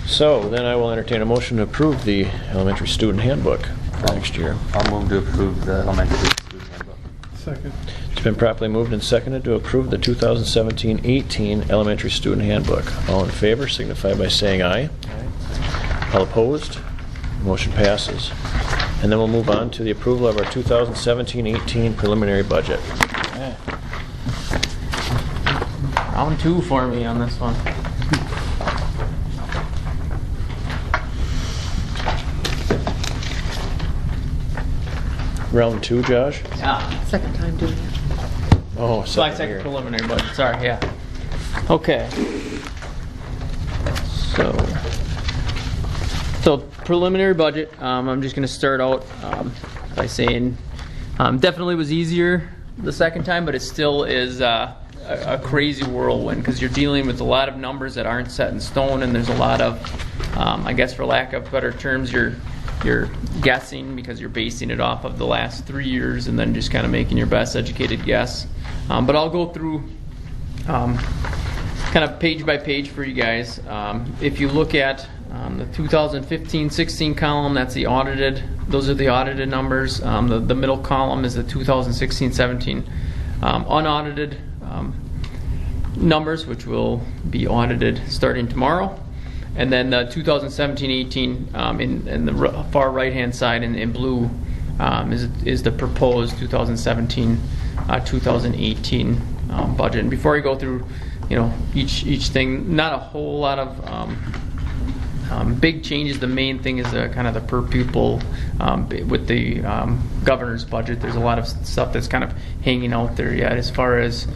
So then I will entertain a motion to approve the elementary student handbook for next year. I'll move to approve the elementary student handbook. Second. It's been properly moved and seconded to approve the 2017-18 elementary student handbook. All in favor signify by saying aye. All opposed? Motion passes. And then we'll move on to the approval of our 2017-18 preliminary budget. Okay. Round 2 for me on this one. Round 2, Josh? Yeah. Second time doing it. Oh, My second second year. preliminary budget, sorry, yeah. Okay. So preliminary budget, I'm just gonna start out by saying, definitely was easier the second time, but it still is a crazy whirlwind, because you're dealing with a lot of numbers that aren't set in stone, and there's a lot of, I guess for lack of better terms, you're guessing because you're basing it off of the last 3 years and then just kind of making your best educated guess. But I'll go through kind of page by page for you guys. If you look at the 2015-16 column, that's the audited. Those are the audited numbers. The middle column is the 2016-17 unaudited numbers, which will be audited starting tomorrow. And then the 2017-18 in the far right-hand side in blue is the proposed 2017-2018 budget. And before I go through, each thing, not a whole lot of big changes. The main thing is kind of the per pupil with the governor's budget. There's a lot of stuff that's kind of hanging out there yet as far as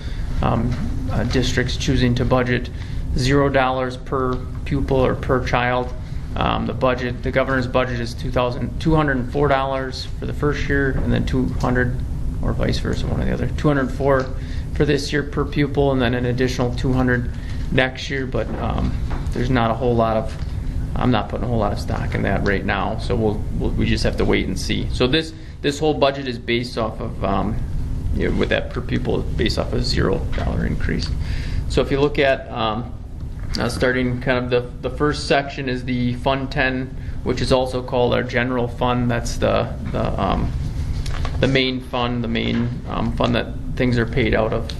districts choosing to budget $0 per pupil or per child. The governor's budget is $204 for the first year, and then $200, or vice versa, one or the other. $204 for this year per pupil, and then an additional $200 next year. But there's not a whole lot of. I'm not putting a whole lot of stock in that right now, so we just have to wait and see. So this whole budget is based off of with that per pupil, based off of $0 increase. So if you look at starting kind of the first section is the Fund 10, which is also called our general fund. That's the main fund, fund that things are paid out of.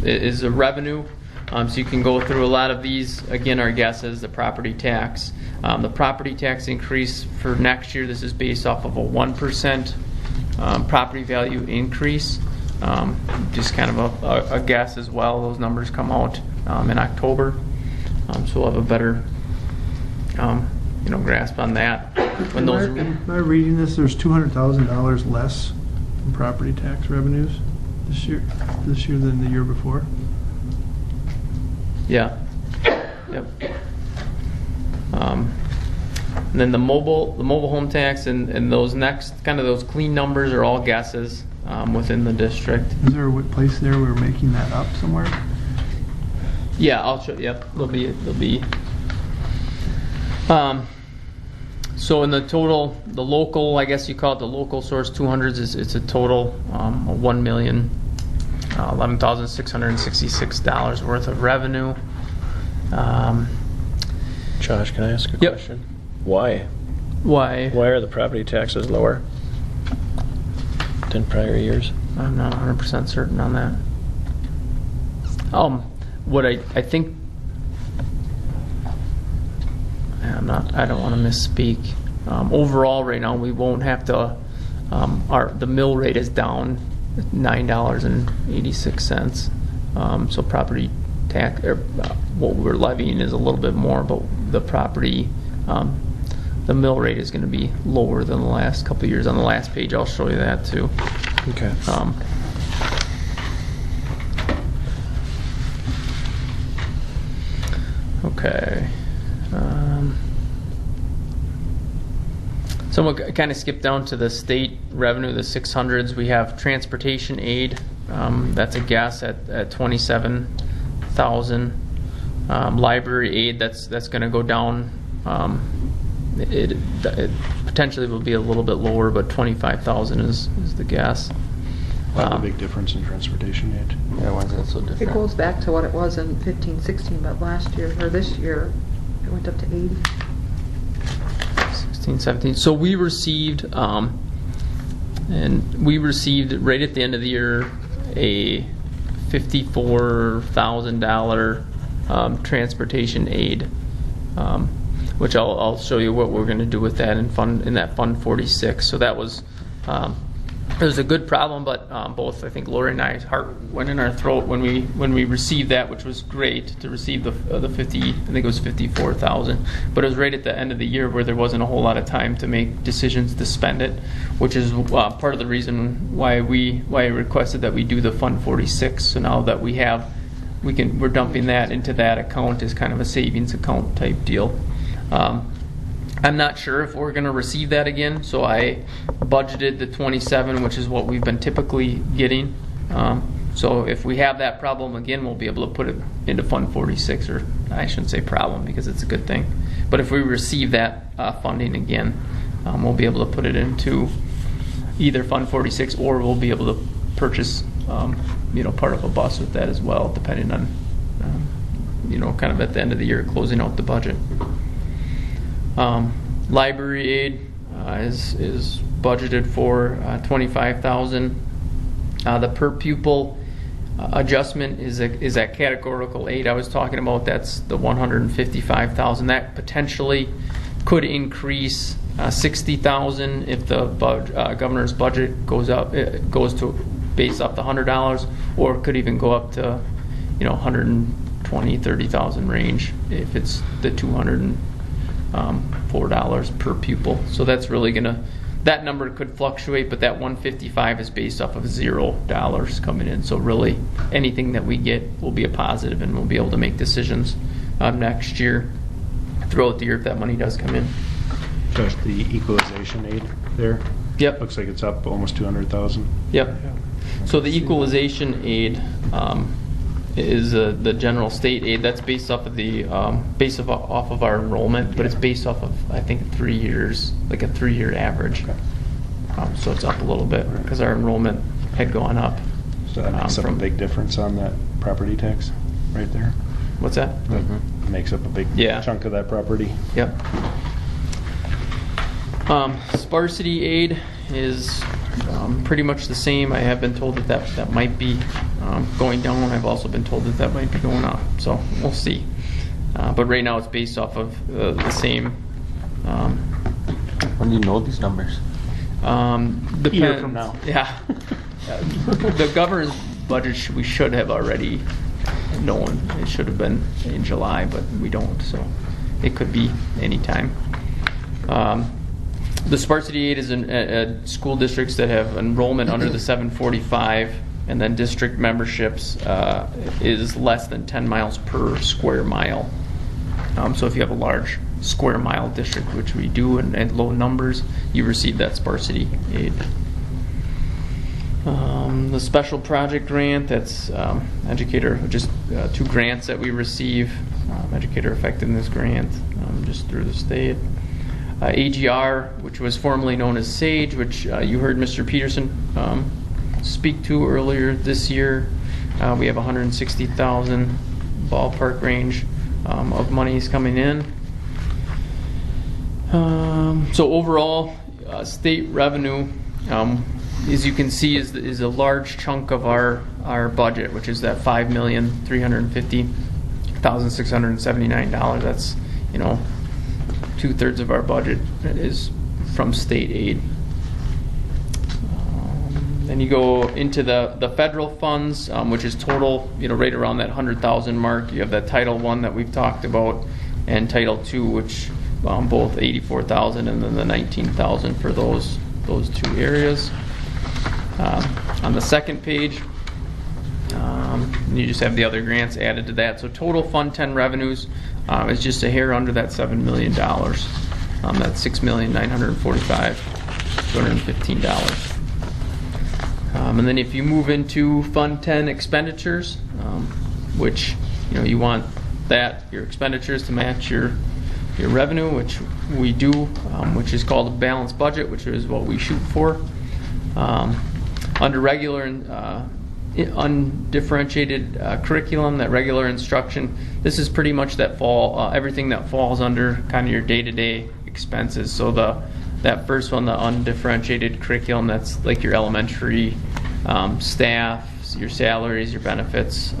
It is a revenue. So you can go through a lot of these. Again, our guesses, the property tax. The property tax increase for next year, this is based off of a 1% property value increase. Just kind of a guess as well. Those numbers come out in October. So we'll have a better grasp on that. When those Am I reading this? There's $200,000 less in property tax revenues this year than the year before. Yeah. Yep. And then the mobile home tax and those next kind of those clean numbers are all guesses within the district. Is there a place there we're making that up somewhere? Yeah, I'll show. Yep, there'll be. So in the total, the local, I guess you call it the local source 200s, it's a total of $1,011,666 worth of revenue. Josh, can I ask a Yep. question? Why? Why? Why are the property taxes lower than prior years? I'm not 100% certain on that. What I think, I don't want to misspeak. Overall, right now we won't have to. The mill rate is down $9.86. So property tax, what we're levying is a little bit more, but the property, the mill rate is going to be lower than the last couple of years. On the last page, I'll show you that too. Okay. Okay. So we'll kind of skip down to the state revenue, the 600s. We have transportation aid. That's a guess at 27,000. Library aid, that's going to go down. It potentially will be a little bit lower, but 25,000 is the guess. Why the big difference in transportation aid? Yeah, why is that so different? It goes back to what it was in 15, 16, but last year, or this year, it went up to 80. 16, 17. So we received, right at the end of the year, a $54,000 transportation aid, which I'll show you what we're going to do with that in that Fund 46. So that was it was a good problem, but both I think Lori and I's heart went in our throat when we received that, which was great to receive the 50. I think it was 54,000, but it was right at the end of the year where there wasn't a whole lot of time to make decisions to spend it, which is part of the reason why I requested that we do the Fund 46. So now that we're dumping that into that account as kind of a savings account type deal. I'm not sure if we're going to receive that again, so I budgeted the 27, which is what we've been typically getting. So if we have that problem again, we'll be able to put it into Fund 46, or I shouldn't say problem because it's a good thing. But if we receive that funding again, we'll be able to put it into either Fund 46, or we'll be able to purchase part of a bus with that as well, depending on kind of at the end of the year closing out the budget. Library aid is budgeted for 25,000. The per pupil adjustment is that categorical aid I was talking about. That's the 155,000. That potentially could increase 60,000 if the governor's budget goes up. It goes to base up to $100, or it could even go up to 120, 30,000 range if it's the $204 per pupil. So that's really that number could fluctuate, but that 155 is based off of $0 coming in. So really anything that we get will be a positive, and we'll be able to make decisions next year throughout the year if that money does come in. Just the equalization aid there. Yep. Looks like it's up almost 200,000. Yep. So the equalization aid is the general state aid. That's based off of off of our enrollment, but it's based off of I think 3 years, like a 3-year average. Okay. So it's up a little bit because our enrollment had gone up. So that makes up a big difference on that property tax right there. What's that? That makes up a big chunk of that property. Yep. Sparsity aid is pretty much the same. I have been told that might be going down. I've also been told that might be going up. So we'll see. But right now it's based off of the same. When do you know these numbers? Depends. A year from now. Yeah. The governor's budget we should have already known. It should have been in July, but we don't. So it could be any time. The sparsity aid is in school districts that have enrollment under the 745, and then district memberships is less than 10 miles per square mile. So if you have a large square mile district, which we do, and low numbers, you receive that sparsity aid. The special project grant, that's educator, just 2 grants that we receive. Educator effectiveness grant, just through the state. AGR, which was formerly known as SAGE, which you heard Mr. Peterson speak to earlier this year. We have 160,000 ballpark range of monies coming in. So overall, state revenue, as you can see, is a large chunk of our budget, which is that $5,350,679. That's 2/3 of our budget is from state aid. Then you go into the federal funds, which is total, right around that 100,000 mark. You have that Title I that we've talked about, and Title II, which both 84,000 and then the 19,000 for those 2 areas. On the second page, And you just have the other grants added to that. So total Fund 10 revenues is just a hair under that $7 million. That's $6,945,215. And then if you move into Fund 10 expenditures, which you want your expenditures to match your revenue, which we do, which is called a balanced budget, which is what we shoot for. Under regular and undifferentiated curriculum, that regular instruction, this is pretty much everything that falls under kind of your day-to-day expenses. So that first one, the undifferentiated curriculum, that's like your elementary staff, your salaries, your benefits,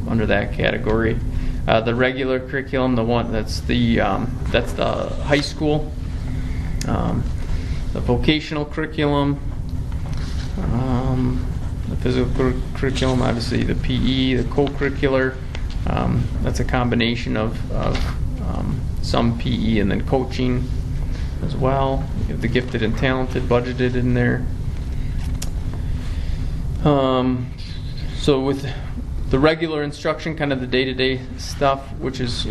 under that category. The regular curriculum, the one that's the high school, the vocational curriculum, the physical curriculum, obviously the PE, the co-curricular. That's a combination of some PE and then coaching as well. You have the gifted and talented budgeted in there. So with the regular instruction, kind of the day-to-day stuff, which is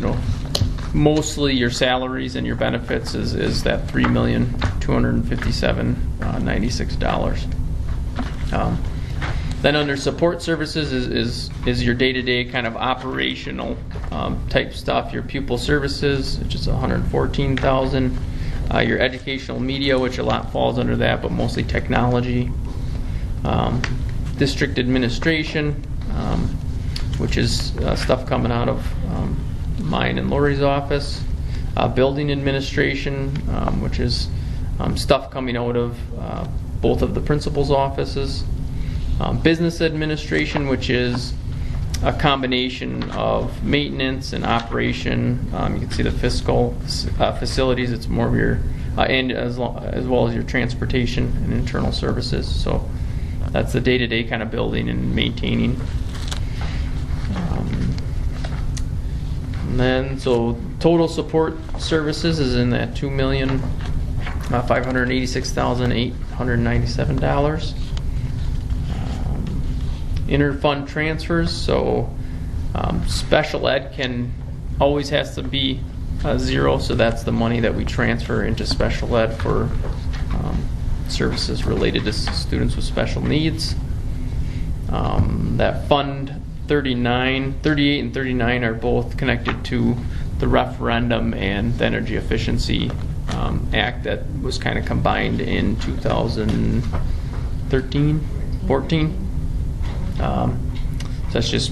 mostly your salaries and your benefits, is that $3,257,096. Then under support services is your day-to-day kind of operational type stuff. Your pupil services, which is $114,000. Your educational media, which a lot falls under that, but mostly technology. District administration, which is stuff coming out of mine and Lori's office. Building administration, which is stuff coming out of both of the principal's offices. Business administration, which is a combination of maintenance and operation. You can see the fiscal facilities. It's more of your and as well as your transportation and internal services. So that's the day-to-day kind of building and maintaining. And then so total support services is in that $2,586,897. Interfund transfers, so special ed always has to be zero, so that's the money that we transfer into special ed for services related to students with special needs. That Fund 38 and 39 are both connected to the referendum and the Energy Efficiency Act that was kind of combined in 14. So that's just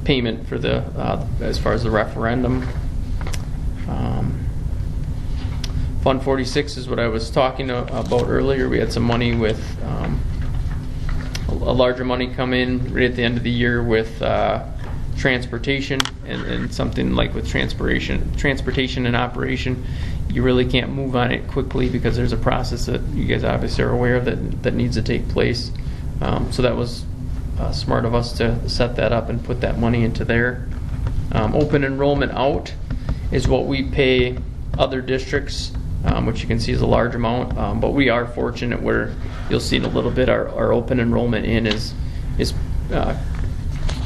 payment for as far as the referendum. Fund 46 is what I was talking about earlier. We had some money with a larger money come in right at the end of the year with transportation and something like with transportation and operation. You really can't move on it quickly because there's a process that you guys obviously are aware of that needs to take place. So that was smart of us to set that up and put that money into there. Open enrollment out is what we pay other districts, which you can see is a large amount, but we are fortunate where you'll see in a little bit our open enrollment in is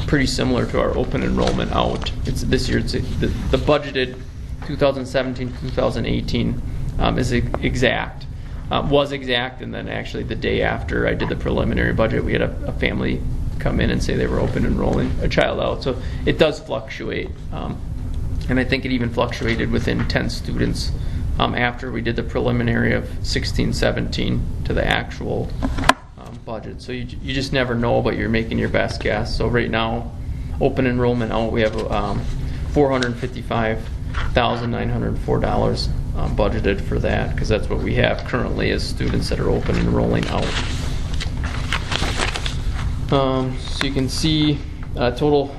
pretty similar to our open enrollment out. This year the budgeted 2017-2018 is exact. Was exact, and then actually the day after I did the preliminary budget, we had a family come in and say they were open enrolling a child out. So it does fluctuate, and I think it even fluctuated within 10 students after we did the preliminary of 16-17 to the actual budget. So you just never know, but you're making your best guess. So right now, open enrollment out, we have $455,904 budgeted for that, because that's what we have currently as students that are open enrolling out. So you can see total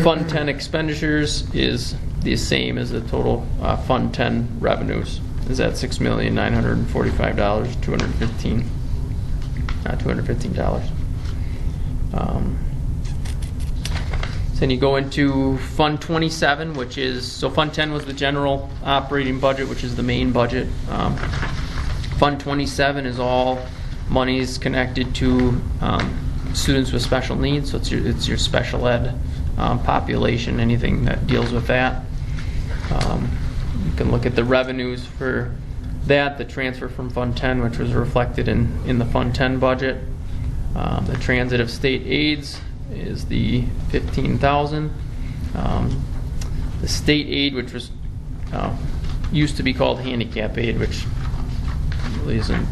Fund 10 expenditures is the same as the total Fund 10 revenues. Is at $6,945,215. Then you go into Fund 27, which is, so Fund 10 was the general operating budget, which is the main budget. Fund 27 is all monies connected to students with special needs, so it's your special ed population, anything that deals with that. You can look at the revenues for that, the transfer from Fund 10, which was reflected in the Fund 10 budget. The transitive state aids is the $15,000. The state aid, which was used to be called handicap aid, which really isn't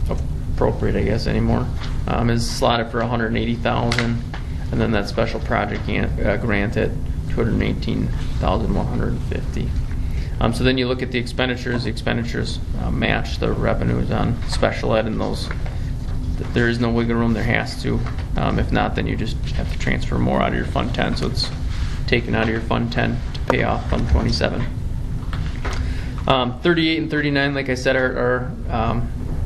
appropriate, I guess, anymore, is slotted for $180,000, and then that special project grant at $218,150. So then you look at the expenditures. The expenditures match the revenues on special ed, and those, there is no wiggle room. There has to. If not, then you just have to transfer more out of your Fund 10. So it's taken out of your Fund 10 to pay off Fund 27. 38 and 39, like I said, are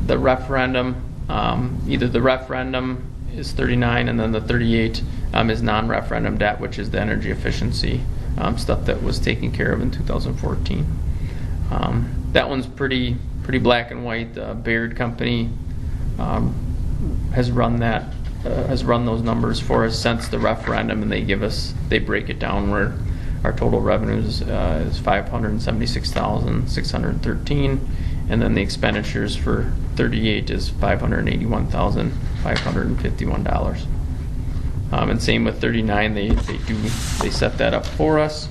the referendum. Either the referendum is 39, and then the 38 is non-referendum debt, which is the energy efficiency stuff that was taken care of in 2014. That one's pretty black and white. The Baird company has run those numbers for us since the referendum, and they break it down where our total revenues is $576,613, and then the expenditures for 38 is $581,551. And same with 39, they set that up for us.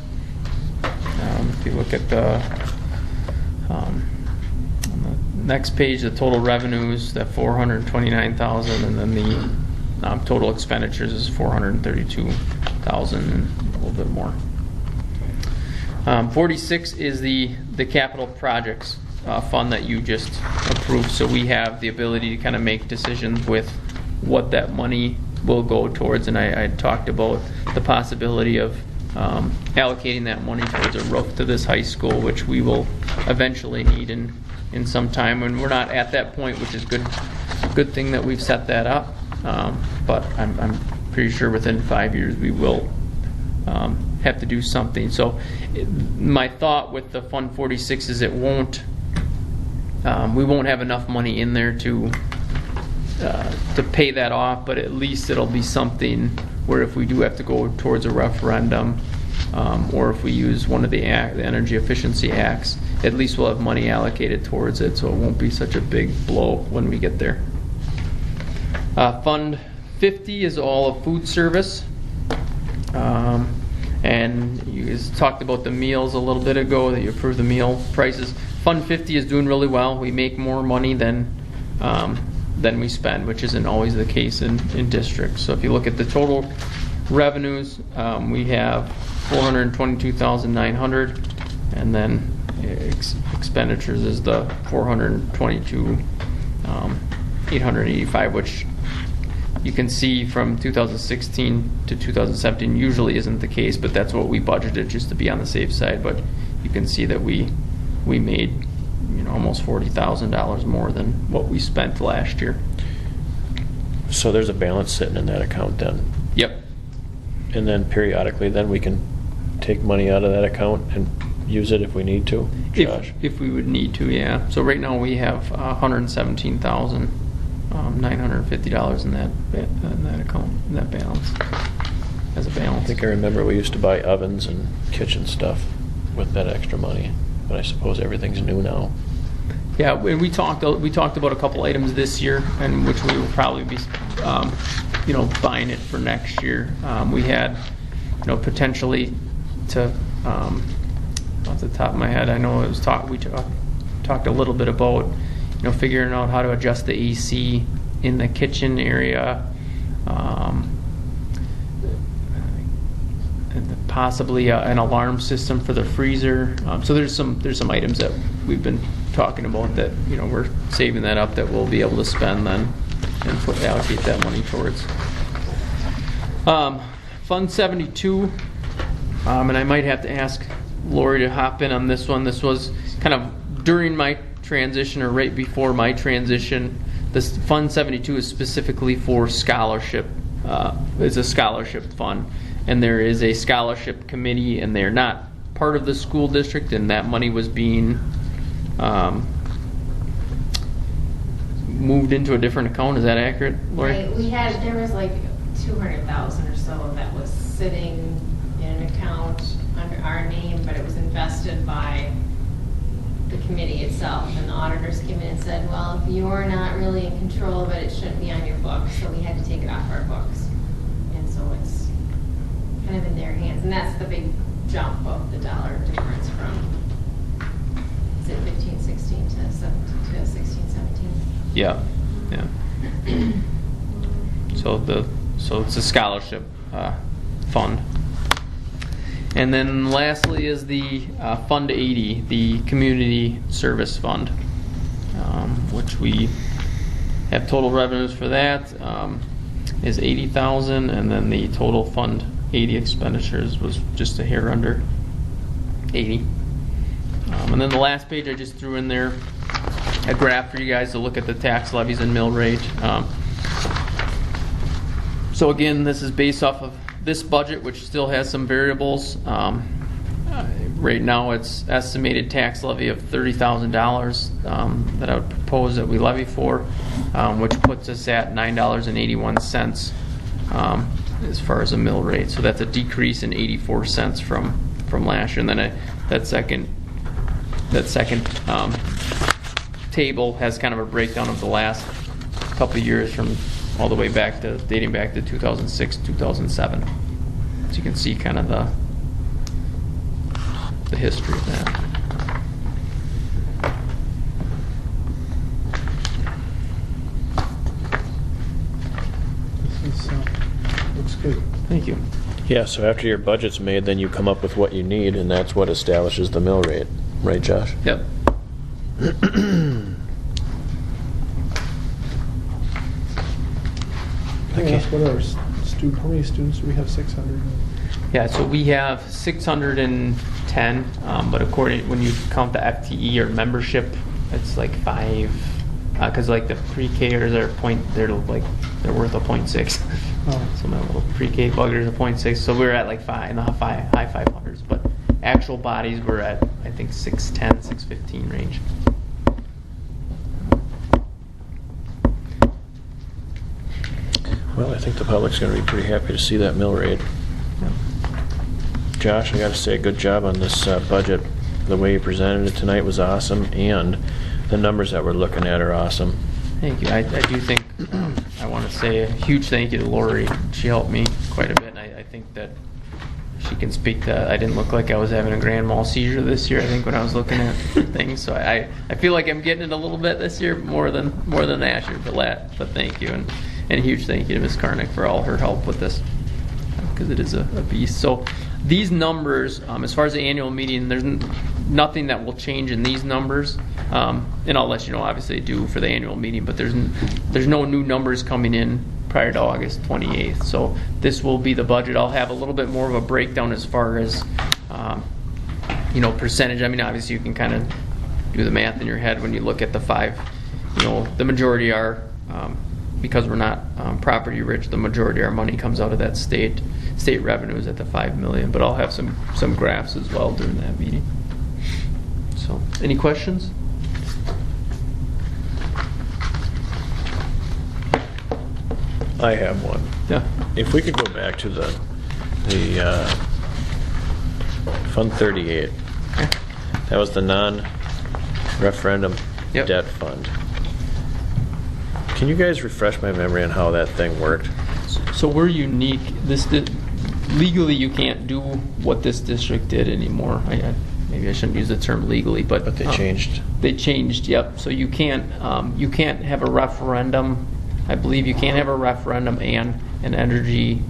If you look at on the next page, the total revenues, that $429,000, and then the total expenditures is $432,000 and a little bit more. 46 is the capital projects fund that you just approved. So we have the ability to kind of make decisions with what that money will go towards, and I talked about the possibility of allocating that money towards a roof to this high school, which we will eventually need in some time, and we're not at that point, which is good thing that we've set that up, but I'm pretty sure within 5 years we will have to do something. So my thought with the Fund 46 is we won't have enough money in there to pay that off, but at least it'll be something where if we do have to go towards a referendum, or if we use one of the energy efficiency acts, at least we'll have money allocated towards it, so it won't be such a big blow when we get there. Fund 50 is all of food service, and you guys talked about the meals a little bit ago, that you approved the meal prices. Fund 50 is doing really well. We make more money than we spend, which isn't always the case in districts. So if you look at the total revenues, we have $422,900, and then expenditures is the $422,885, which you can see from 2016 to 2017 usually isn't the case, but that's what we budgeted just to be on the safe side. But you can see that we made almost $40,000 more than what we spent last year. So there's a balance sitting in that account then? Yep. And then periodically then we can take money out of that account and use it if we need to, Josh? If we would need to, yeah. So right now we have $117,950 in that account, in that balance, as a balance. I think I remember we used to buy ovens and kitchen stuff with that extra money, but I suppose everything's new now. Yeah, we talked about a couple items this year, and which we will probably be, buying it for next year. We had, potentially to, off the top of my head, I know it was we talked a little bit about, figuring out how to adjust the AC in the kitchen area, and possibly an alarm system for the freezer. So there's some items that we've been talking about that we're saving that up, that we'll be able to spend then and allocate that money towards. Fund 72, and I might have to ask Lori to hop in on this one. This was kind of during my transition or right before my transition. This Fund 72 is specifically for scholarship. It's a scholarship fund, and there is a scholarship committee, and they're not part of the school district, and that money was being moved into a different account. Is that accurate, Lori? Right, there was like 200,000 or so that was sitting in an account under our name, but it was invested by the committee itself, and the auditors came in and said, well, if you're not really in control of it, it shouldn't be on your books, so we had to take it off our books. And so it's kind of in their hands, and that's the big jump of the dollar difference from, is it 15, 16 to 17 to 16, 17? Yeah. So it's a scholarship fund. And then lastly is the Fund 80, the Community Service Fund, which we have total revenues for that is $80,000, and then the total Fund 80 expenditures was just a hair under 80. And then the last page I just threw in there a graph for you guys to look at the tax levies and mill rate. So again, this is based off of this budget, which still has some variables. Right now, it's estimated tax levy of $30,000 that I would propose that we levy for, which puts us at $9.81 as far as a mill rate. So that's a decrease in 84 cents from last year. And then that second table has kind of a breakdown of the last couple of years from all the way back to dating back to 2006, 2007. So you can see kind of the history of that. This looks good. Thank you. Yeah, so after your budget's made, then you come up with what you need, and that's what establishes the mill rate. Right, Josh? Yep. Can I ask what our how many students do we have? 600? Yeah, so we have 610, but according when you count the FTE or membership, it's like 5. Because like the pre-Kers are they're worth a 0.6. Oh. So my little pre-K buggers are 0.6. So we're at like 5 in the high 500s, but actual bodies we're at I think 610, 615 range. Well, I think the public's going to be pretty happy to see that mill rate. Yeah. Josh, I got to say, good job on this budget. The way you presented it tonight was awesome, and the numbers that we're looking at are awesome. Thank you. I do think I want to say a huge thank you to Lori. She helped me quite a bit, and I think that she can speak to. I didn't look like I was having a grand mal seizure this year, I think, when I was looking at things. So I feel like I'm getting it a little bit this year, more than last year. But thank you, and a huge thank you to Ms. Karnick for all her help with this, because it is a beast. So these numbers, as far as the annual meeting, there's nothing that will change in these numbers, and I'll let you know, obviously, do for the annual meeting, but there's no new numbers coming in prior to August 28th. So this will be the budget. I'll have a little bit more of a breakdown as far as percentage. I mean, obviously you can kind of do the math in your head when you look at the 5. The majority are, because we're not property rich, the majority of our money comes out of that state revenues at the $5 million. But I'll have some graphs as well during that meeting. So, any questions? I have one. Yeah. If we could go back to the Fund 38. That was the non-referendum Yep. debt fund. Can you guys refresh my memory on how that thing worked? So we're unique. Legally, you can't do what this district did anymore. Maybe I shouldn't use the term legally, but But they changed. They changed. Yep. So you can't have a referendum. I believe you can't have a referendum and an Energy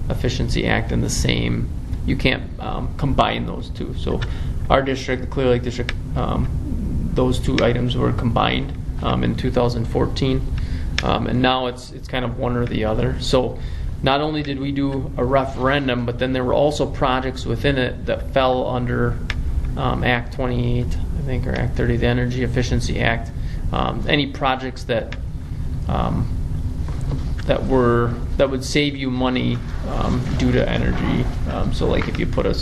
Efficiency Act in the same. You can't combine those two. So our district, the Clear Lake District, those two items were combined in 2014, and now it's kind of one or the other. So not only did we do a referendum, but then there were also projects within it that fell under Act 28, I think, or Act 30, the Energy Efficiency Act. Any projects that that would save you money due to energy. So like if you put a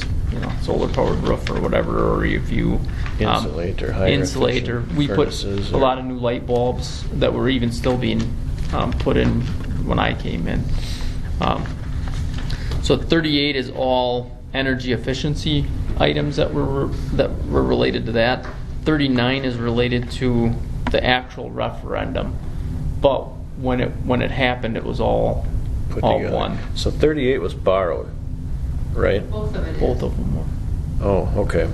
solar powered roof or whatever, or if you Insulate or higher insulate, or efficient we put furnaces a or- lot of new light bulbs that were even still being put in when I came in. So 38 is all energy efficiency items that were related to that. 39 is related to the actual referendum, but when it happened, it was all Put all together. one. So 38 was borrowed, right? Both of it is. Both of them were. Oh, okay.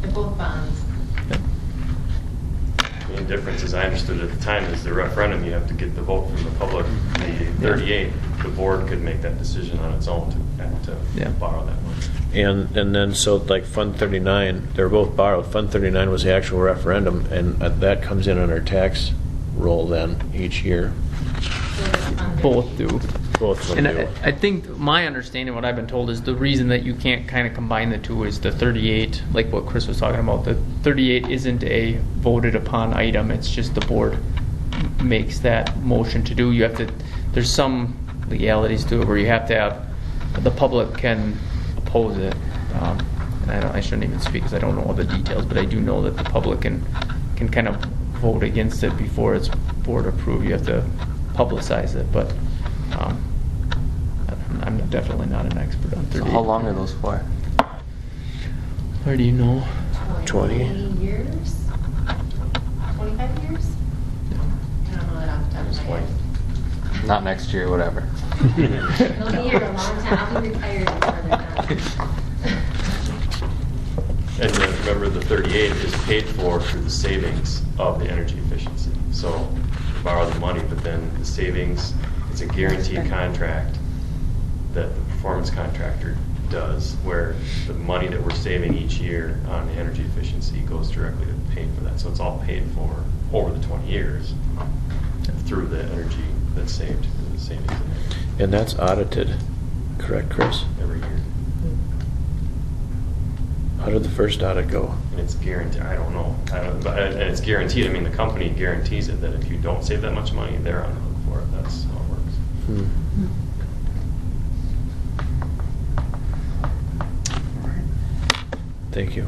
They're both bonds. The main difference, as I understood at the time, is the referendum, you have to get the vote from the public. The 38, the board could make that decision on its own to borrow that money. And then so like Fund 39, they're both borrowed. Fund 39 was the actual referendum, and that comes in on our tax roll then each year. Both do. Both of them And do. I think my understanding, what I've been told, is the reason that you can't kind of combine the two is the 38, like what Chris was talking about. The 38 isn't a voted upon item. It's just the board makes that motion to do. You have to. There's some legalities to it where you have to have the public can oppose it. And I shouldn't even speak because I don't know all the details, but I do know that the public can kind of vote against it before it's board approved. You have to publicize it, but I'm definitely not an expert on 38. So how long are those for? Or do you know? 20. years? 25 years? I don't know that off the top of my head. Not next year, whatever. It'll be here a long time. I'll be retired before they're done. And then remember, the 38 is paid for through the savings of the energy efficiency. So you borrow the money, but then the savings, it's a guaranteed contract that the performance contractor does, where the money that we're saving each year on the energy efficiency goes directly to paying for that. So it's all paid for over the 20 years through the energy that's saved, through the savings in energy And that's audited, correct, Chris? every year. How did the first audit go? And it's guaranteed. I don't know. And it's guaranteed. I mean, the company guarantees it that if you don't save that much money, they're on the hook for it. That's how it works. Thank you.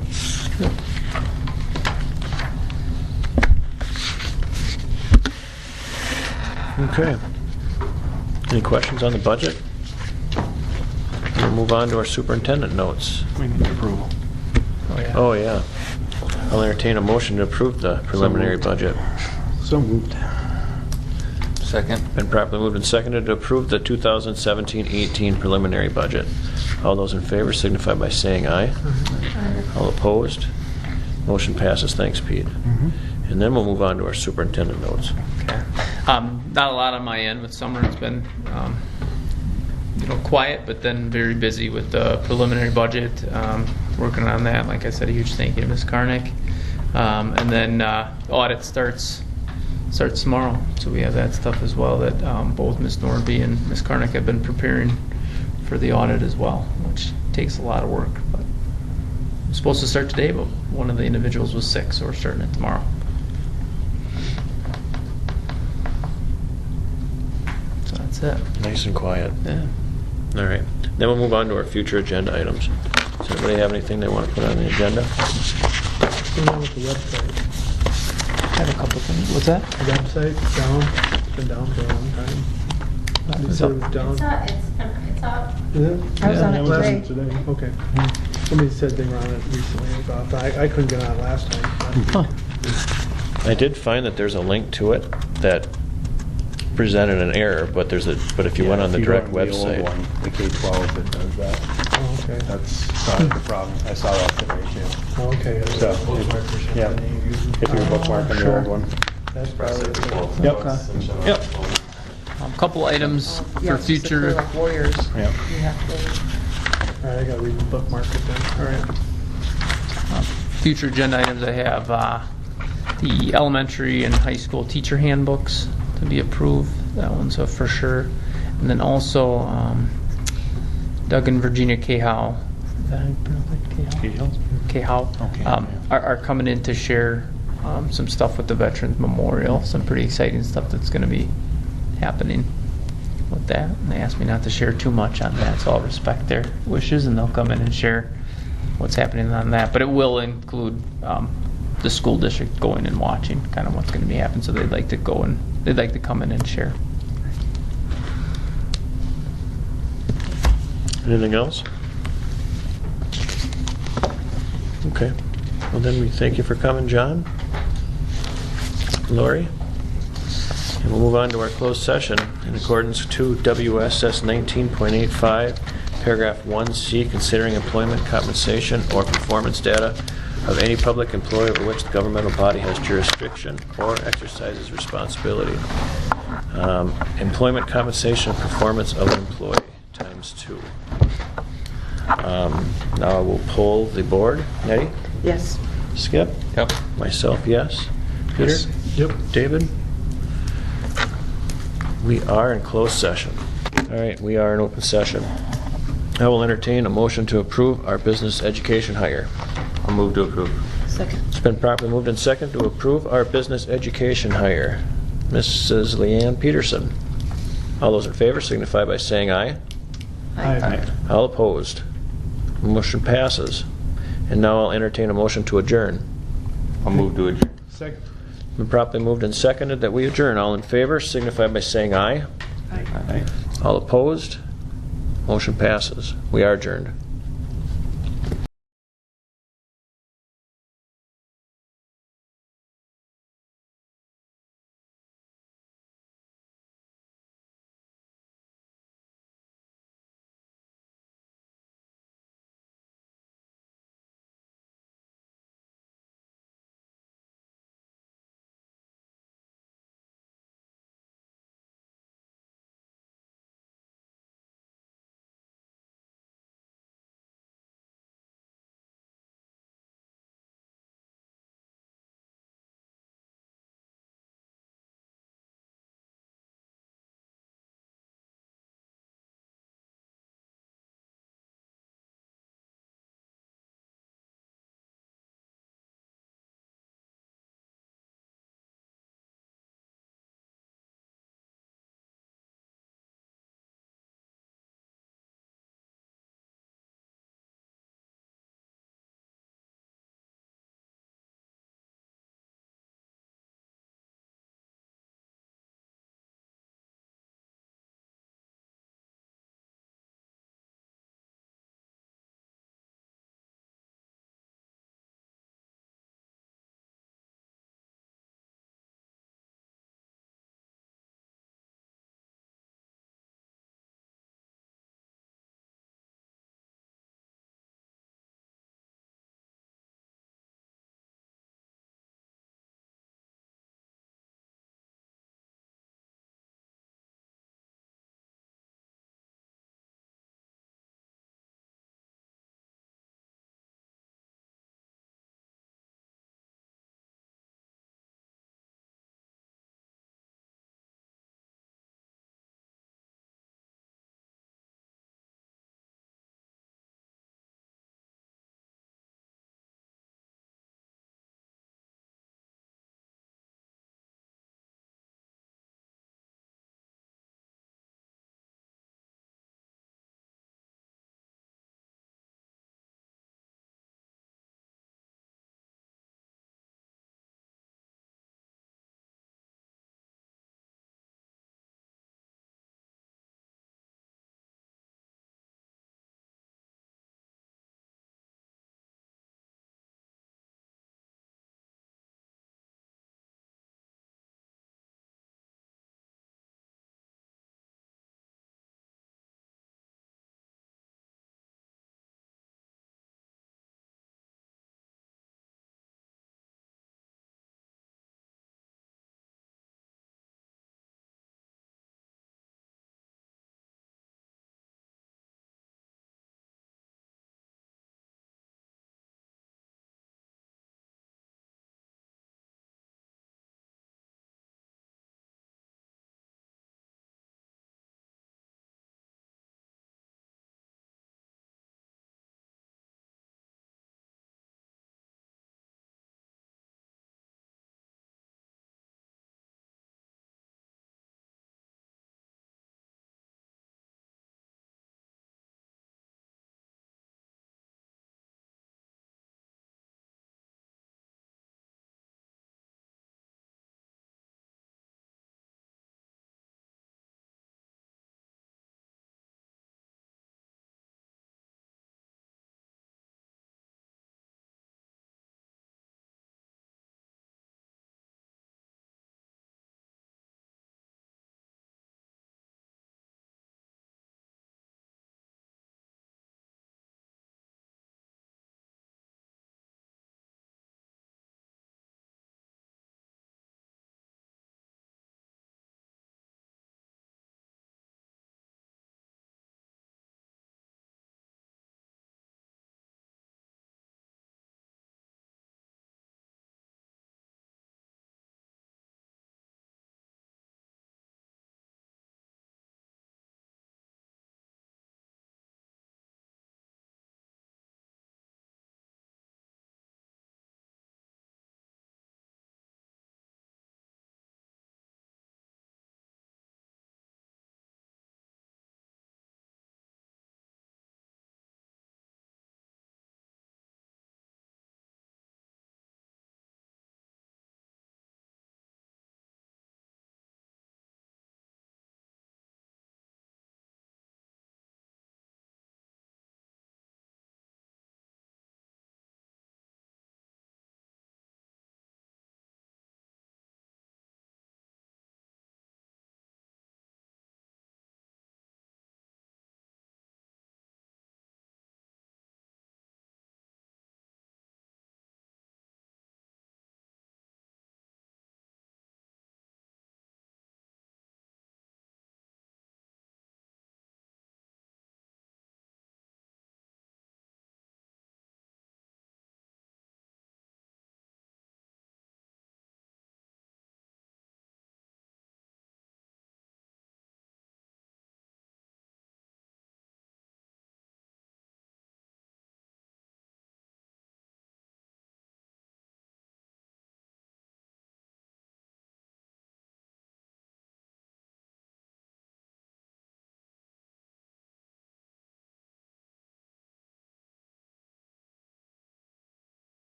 Okay. Any questions on the budget? We'll move on to our superintendent notes. We need approval. Oh, yeah. I'll entertain a motion to approve the preliminary budget. So moved. Second. Been properly moved and seconded to approve the 2017-18 preliminary budget. All those in favor signify by saying aye. All opposed? Motion passes. Thanks, Pete. And then we'll move on to our superintendent notes. Okay. Not a lot on my end with summer. It's been quiet, but then very busy with the preliminary budget. Working on that. Like I said, a huge thank you to Ms. Karnick. And then audit starts tomorrow, so we have that stuff as well that both Ms. Norby and Ms. Karnick have been preparing for the audit as well, which takes a lot of work. But I'm supposed to start today, but one of the individuals was sick, so we're starting it tomorrow. So that's it. Nice and quiet. Yeah. All right. Then we'll move on to our future agenda items. Does anybody have anything they want to put on the agenda? What's going on with the website? I have a couple things. What's that? The website's down. It's been down for a long time. You said it was down. It's up. Is it? I was on it Last- today. Okay. Somebody said they were on it recently about that. I couldn't get on it last time. I did find that there's a link to it that presented an error, but if you went on the direct website. The K-12 that does that. Oh, okay. That's the problem. I saw that today too. Oh, okay. So, yeah, if you're bookmarking the old one. That's Press it, probably. well, Yep. it's- it's shut Yep. off. Couple items Yeah, for it's just that they're future. like warriors. Yep. You have to. All right, I gotta read the bookmark it then. All right. Future agenda items, I have the elementary and high school teacher handbooks to be approved. That one's a for sure. And then also Doug and Virginia Cahow. Is that how you pronounce it? Cahow. Okay. Are coming in to share some stuff with the Veterans Memorial. Some pretty exciting stuff that's going to be happening with that. And they asked me not to share too much on that, so I'll respect their wishes, and they'll come in and share what's happening on that. But it will include the school district going and watching kind of what's going to be happening. So they'd like to come in and share. Anything else? Okay. Well, then we thank you for coming, John, Lori. And we'll move on to our closed session in accordance to WSS 19.85, paragraph 1C, considering employment, compensation, or performance data of any public employee over which the governmental body has jurisdiction or exercises responsibility. Employment, compensation, and performance of an employee, times 2. Now I will poll the board. Nettie? Yes. Skip? Yep. Myself, yes. Peter? Yes. Yep. David? We are in closed session. All right, we are in open session. I will entertain a motion to approve our business education hire. I'll move to approve. Second. It's been properly moved and second to approve our business education hire. Mrs. Leanne Peterson. All those in favor signify by saying aye. Aye. All opposed. Motion passes. And now I'll entertain a motion to adjourn. I'll move to adjourn. Second. Been properly moved and seconded that we adjourn. All in favor signify by saying aye. Aye. All opposed. Motion passes. We are adjourned.